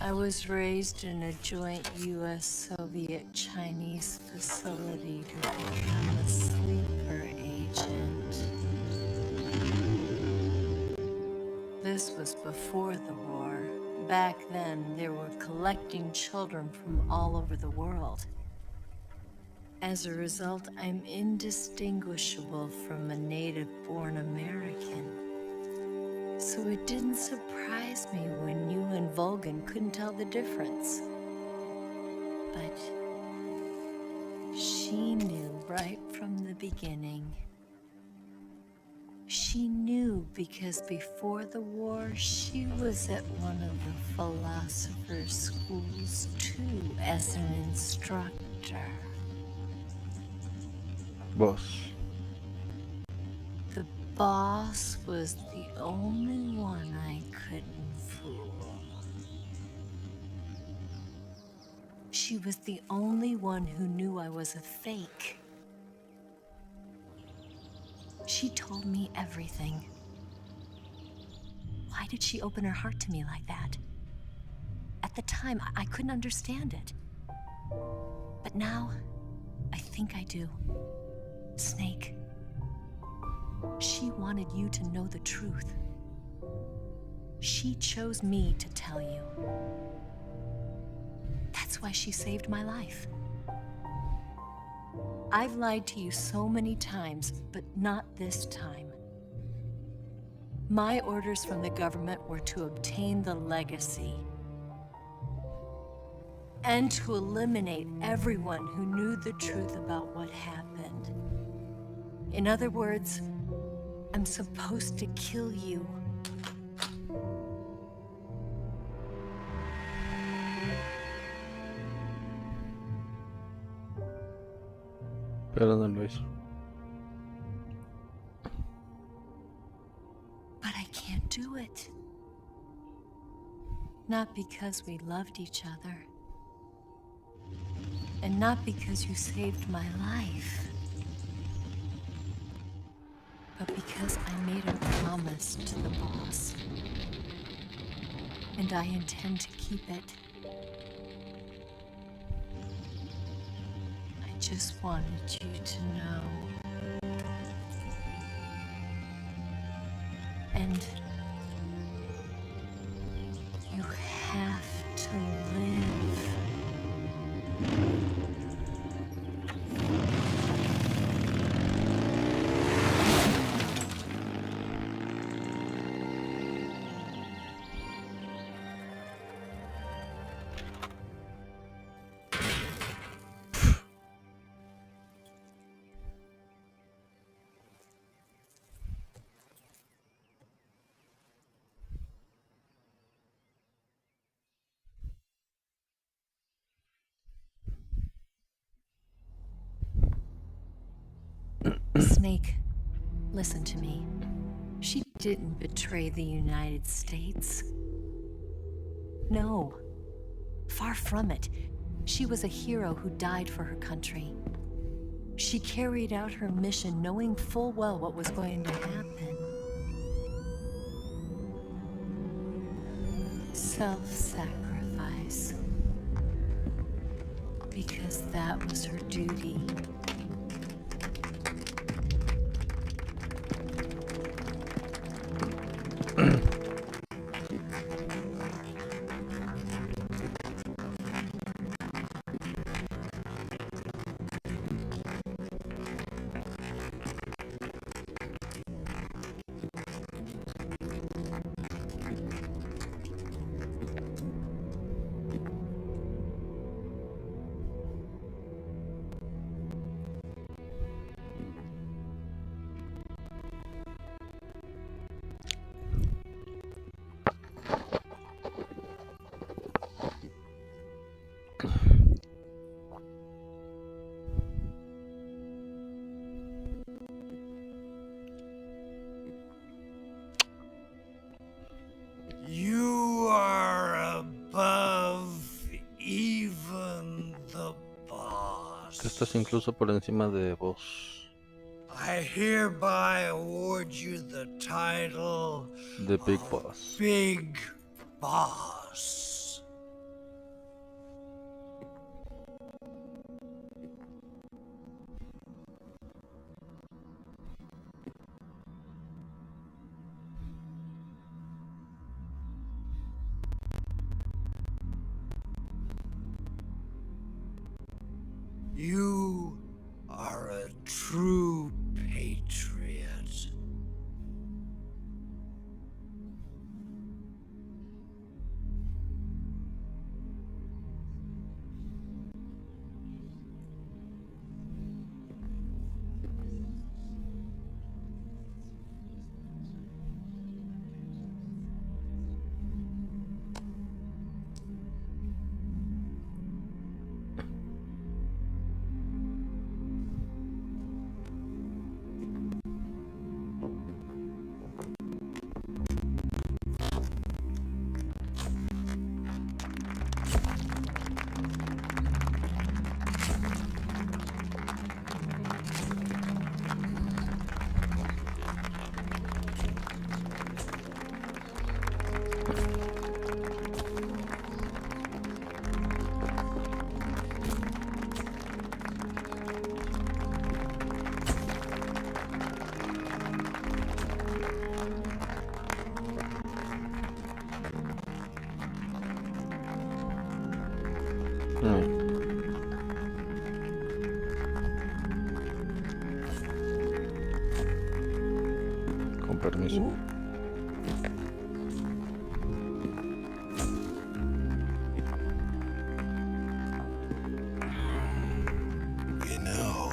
I was raised in a joint US-Soviet-Chinese facility to become a sleeper agent. This was before the war. Back then, they were collecting children from all over the world. As a result, I'm indistinguishable from a native-born American. So it didn't surprise me when you and Volgan couldn't tell the difference. But she knew right from the beginning. She knew because before the war, she was at one of the philosopher's schools too, as an instructor. Vos. The boss was the only one I couldn't fool. She was the only one who knew I was a fake. She told me everything. Why did she open her heart to me like that? At the time, I couldn't understand it. But now, I think I do. Snake, She wanted you to know the truth. She chose me to tell you. That's why she saved my life. I've lied to you so many times, but not this time. My orders from the government were to obtain the legacy and to eliminate everyone who knew the truth about what happened. In other words, I'm supposed to kill you. Pero no lo hizo. But I can't do it. Not because we loved each other. And not because you saved my life. But because I made a promise to the boss. And I intend to keep it. I just wanted you to know. And you have to live. Snake, listen to me. She didn't betray the United States. No, far from it. She was a hero who died for her country. She carried out her mission knowing full well what was going to happen. Self-sacrifice. Because that was her duty. You are above even the boss. Que estás incluso por encima de vos. I hereby award you the title The Big of Boss. Big Boss. You are a true patriot. eso. You know,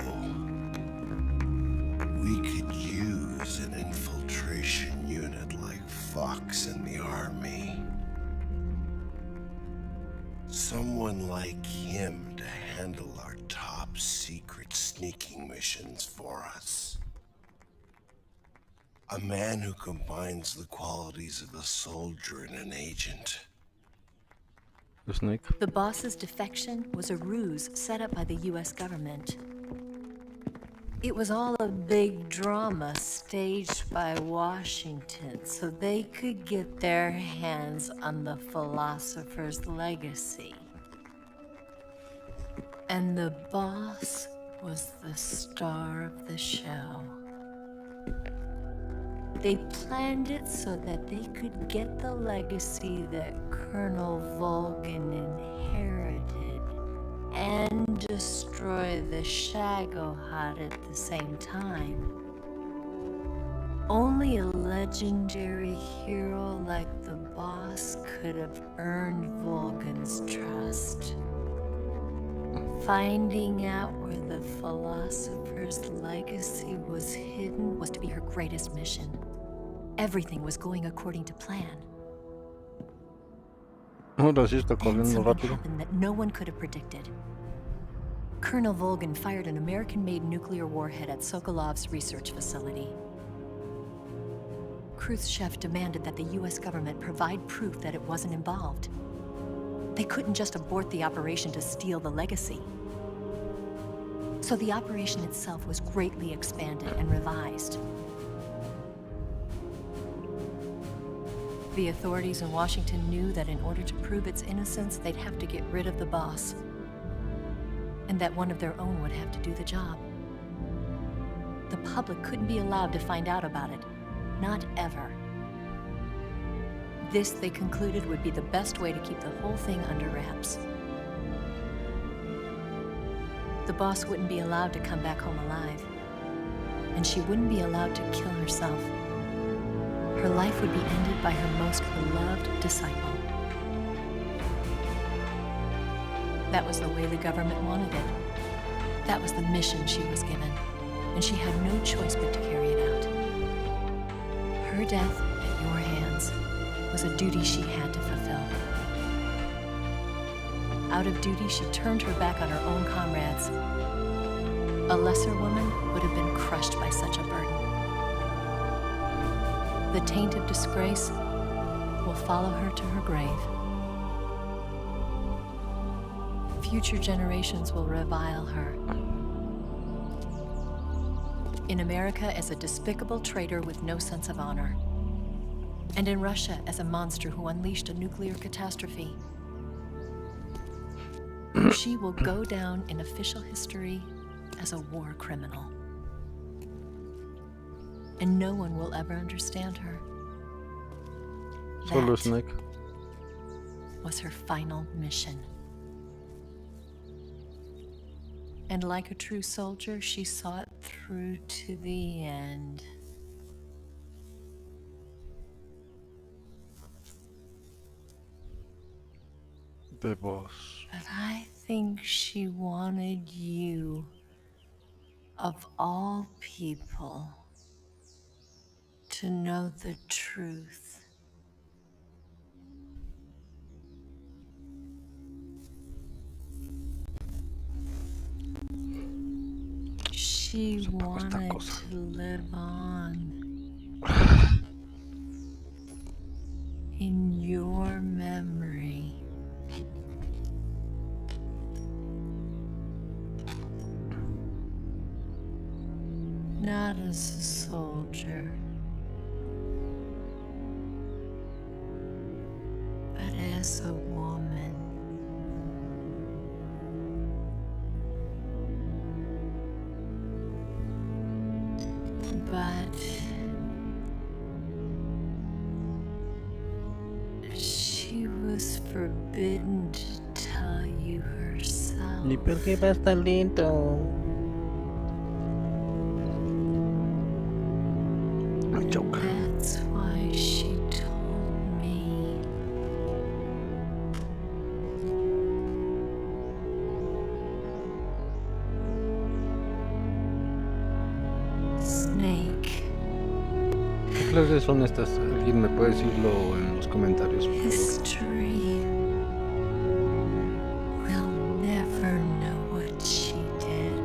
we could use an infiltration unit like Fox in the army. Someone like him to handle our top secret sneaking missions for us. A man who combines the qualities of a soldier and an agent. The Snake. The boss's defection was a ruse set up by the US government. It was all a big drama staged by Washington so they could get their hands on the philosopher's legacy. And the boss was the star of the show. They planned it so that they could get the legacy that Colonel Volgan inherited and destroy the Shagohod at the same time. Only a legendary hero like the boss could have earned Volgan's trust. Finding out where the philosopher's legacy was hidden was to be her greatest mission. Everything was going according to plan. Ahora sí está Then corriendo something rápido. happened that no one could have predicted. Colonel Volgan fired an American-made nuclear warhead at Sokolov's research facility. Khrushchev demanded that the US government provide proof that it wasn't involved. They couldn't just abort the operation to steal the legacy. So the operation itself was greatly expanded and revised. The authorities in Washington knew that in order to prove its innocence, they'd have to get rid of the boss, and that one of their own would have to do the job. The public couldn't be allowed to find out about it, not ever. This, they concluded, would be the best way to keep the whole thing under wraps. The boss wouldn't be allowed to come back home alive, and she wouldn't be allowed to kill herself. Her life would be ended by her most beloved disciple. That was the way the government wanted it. That was the mission she was given, and she had no choice but to carry it out. Her death at your hands was a duty she had to fulfill. Out of duty, she turned her back on her own comrades. A lesser woman would have been crushed by such a burden. The taint of disgrace will follow her to her grave. Future generations will revile her. In America as a despicable traitor with no sense of honor. And in Russia as a monster who unleashed a nuclear catastrophe. She will go down in official history as a war criminal. And no one will ever understand her. Solo That Snake. was her final mission. And like a true soldier, she saw it through to the end. The boss. But I think she wanted you, of all people, to know the truth. She wanted to live on in your memory. Not as a soldier, but as a woman. But she was forbidden to tell you herself. ¿Y por qué vas tan lento? Joke. That's clases son estas? ¿Alguien me puede decirlo en los comentarios, por favor? History will never know what she did.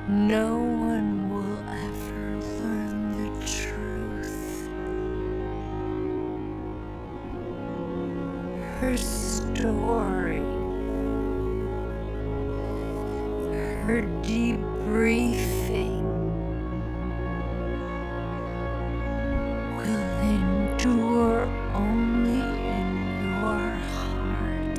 No one will ever learn the truth. Her story, her debriefing will endure only in your heart.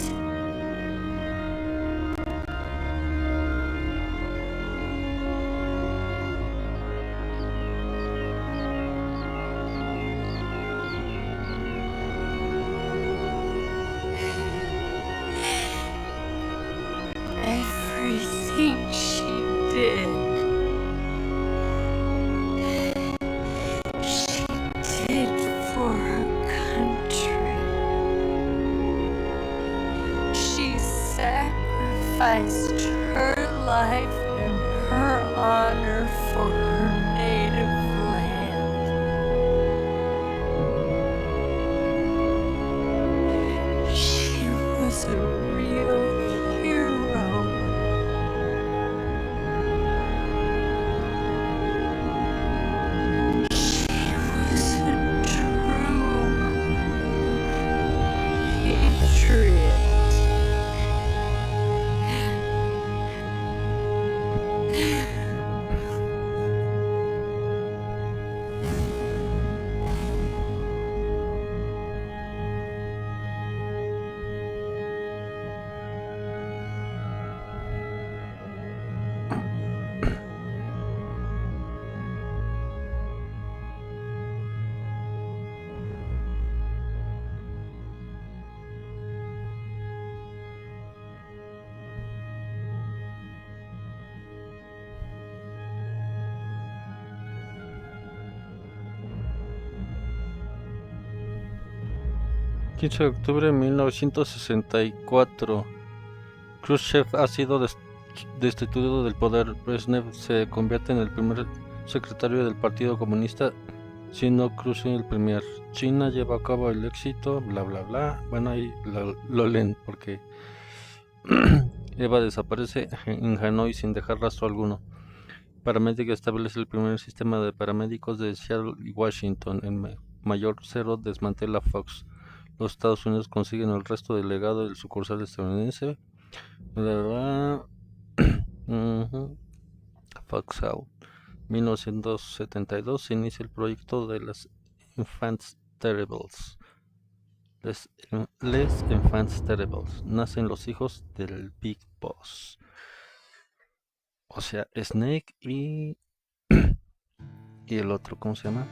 Everything she did, she did for her country. She sacrificed her life and her honor for her native land. She was a real hero. She was a true patriot. De octubre de 1964. Khrushchev ha sido destituido del poder. Brezhnev se convierte en el primer secretario del Partido Comunista, siendo Khrushchev el primer. China lleva a cabo el éxito, bla bla bla. Bueno, ahí lo leen porque Eva desaparece en Hanoi sin dejar rastro alguno. Paramédica establece el primer sistema de paramédicos de Seattle y Washington. En Mayor Cero desmantela Fox. Los Estados Unidos consiguen el resto del legado del sucursal estadounidense. Fox Out. 1972 se inicia el proyecto de las Enfants Terribles. Les Enfants Terribles. Nacen los hijos del Big Boss. O sea, Snake y el otro, ¿cómo se llama?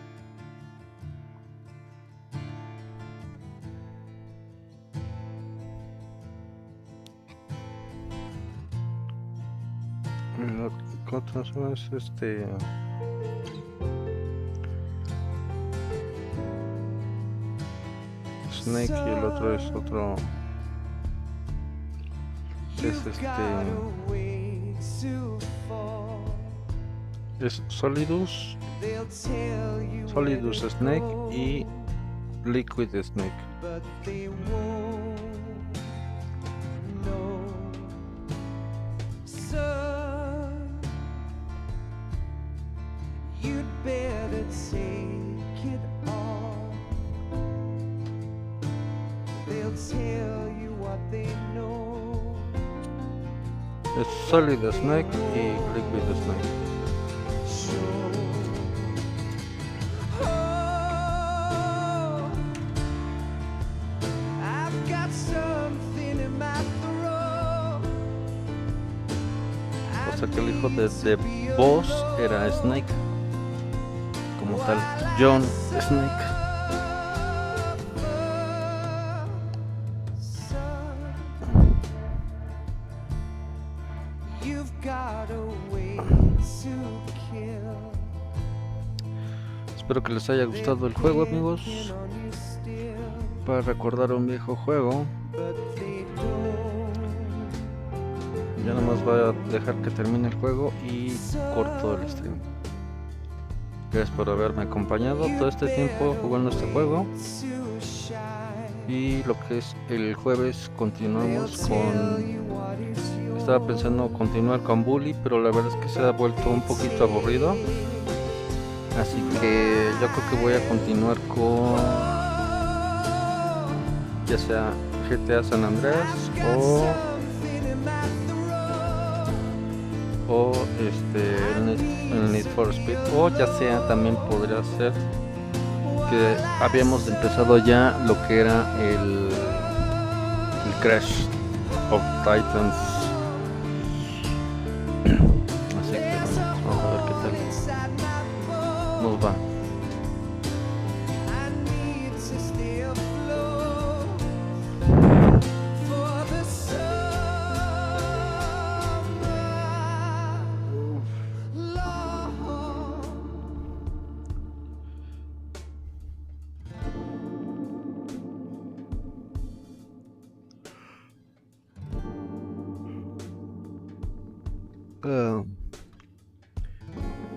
El otro es Snake y el otro es otro. Es Solidus Snake y Liquid Snake. Es Solid Snake y Liquid Snake. O sea que el hijo de The Boss era Snake, como tal, John Snake. Espero que les haya gustado el juego, amigos. Para recordar un viejo juego, Ya nada más voy a dejar que termine el juego y corto el stream. Gracias por haberme acompañado todo este tiempo jugando este juego. Y lo que es el jueves continuamos con... Estaba pensando continuar con Bully, pero la verdad es que se ha vuelto un poquito aburrido. Así que yo creo que voy a continuar con... ya sea GTA San Andreas o el Need for Speed, o ya sea también podría ser que habíamos empezado ya lo que era el Crash of Titans. Así que bueno, vamos a ver qué tal nos va.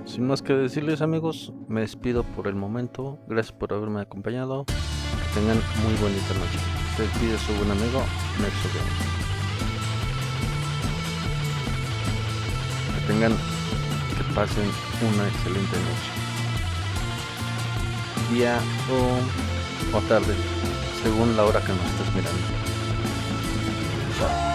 Sin más que decirles, amigos, me despido por el momento. Gracias por haberme acompañado. Que tengan muy bonita noche. Se despide su buen amigo Nexo Games. Que pasen una excelente noche, día o tarde, según la hora que nos estés mirando. Chao.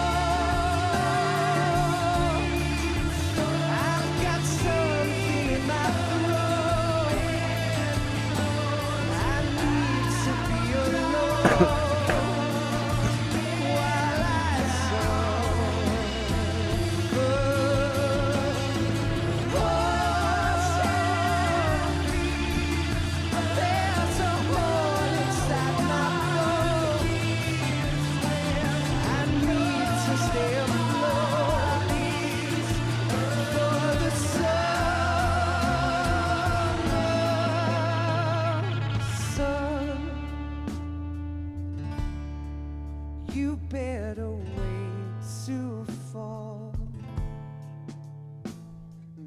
You better wait to fall.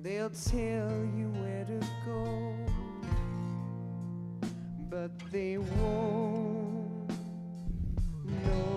They'll tell you where to go, but they won't know.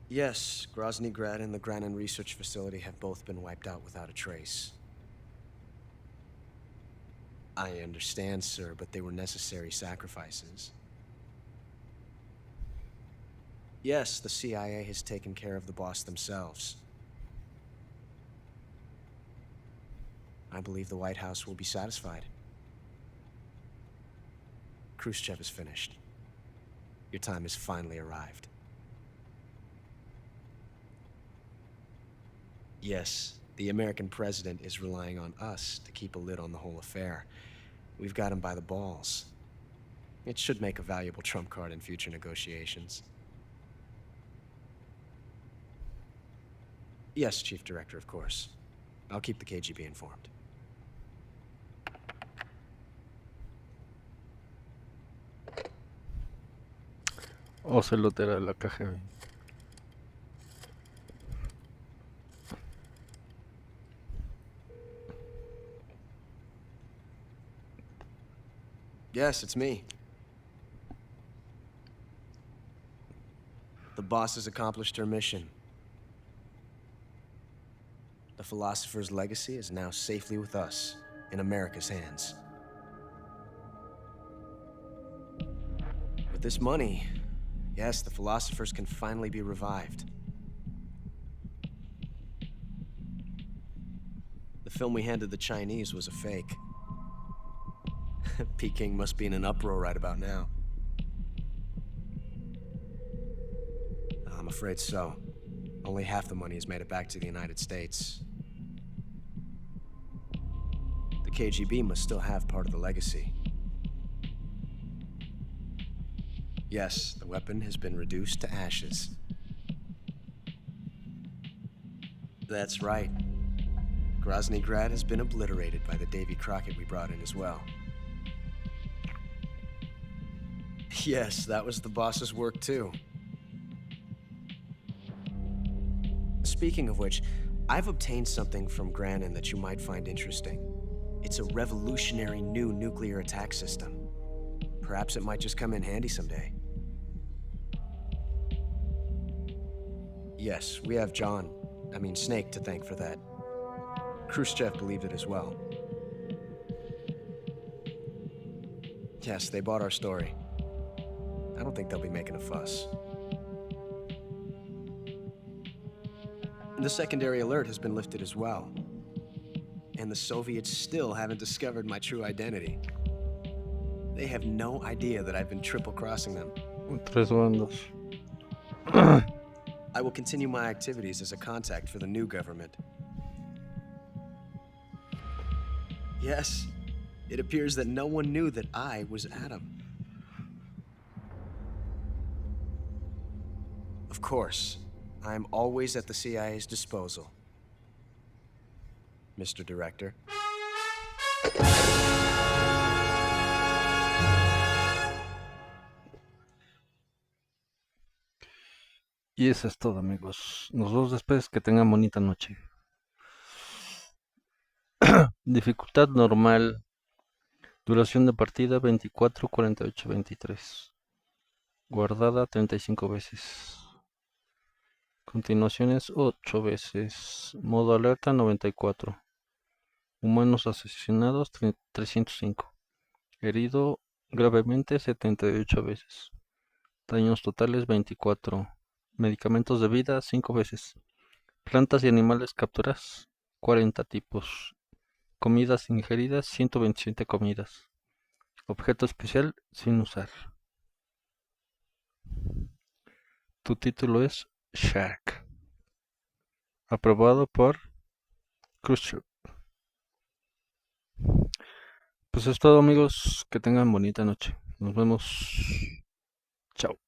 Yes, Grozny Grad and the Granin Research Facility have both been wiped out without a trace. I understand, sir, but they were necessary sacrifices. Yes, the CIA has taken care of the boss themselves. I believe the White House will be satisfied. Khrushchev is finished. Your time has finally arrived. Yes, the American president is relying on us to keep a lid on the whole affair. We've got him by the balls. It should make a valuable trump card in future negotiations. Yes, Chief Director, of course. I'll keep the KGB informed. Ocelotera de la KGB. Yes, it's me. The boss has accomplished her mission. The philosopher's legacy is now safely with us, in America's hands. With this money, yes, the philosophers can finally be revived. The film we handed the Chinese was a fake. Peking must be in an uproar right about now. I'm afraid so. Only half the money has made it back to the United States. The KGB must still have part of the legacy. Yes, the weapon has been reduced to ashes. That's right. Grozny Grad has been obliterated by the Davy Crockett we brought in as well. Yes, that was the boss's work too. Speaking of which, I've obtained something from Granin that you might find interesting. It's a revolutionary new nuclear attack system. Perhaps it might just come in handy someday. Yes, we have Snake to thank for that. Khrushchev believed it as well. Yes, they bought our story. I don't think they'll be making a fuss. The secondary alert has been lifted as well. And the Soviets still haven't discovered my true identity. They have no idea that I've been triple-crossing them. Tres bandos. I will continue my activities as a contact for the new government. Yes, it appears that no one knew that I was Adam. Of course, I'm always at the CIA's disposal, Mr. Director. Y eso es todo, amigos. Nos vemos después. Que tengan bonita noche. Dificultad normal. Duración de partida 24, 48, 23. Guardada 35 veces. Continuaciones 8 veces. Modo alerta 94. Humanos asesinados 305. Herido gravemente 78 veces. Daños totales 24. Medicamentos de vida 5 veces. Plantas y animales capturadas 40 tipos. Comidas ingeridas 127 comidas. Objeto especial sin usar. Tu título es Shark. Aprobado por Khrushchev. Pues es todo, amigos. Que tengan bonita noche. Nos vemos. Chao.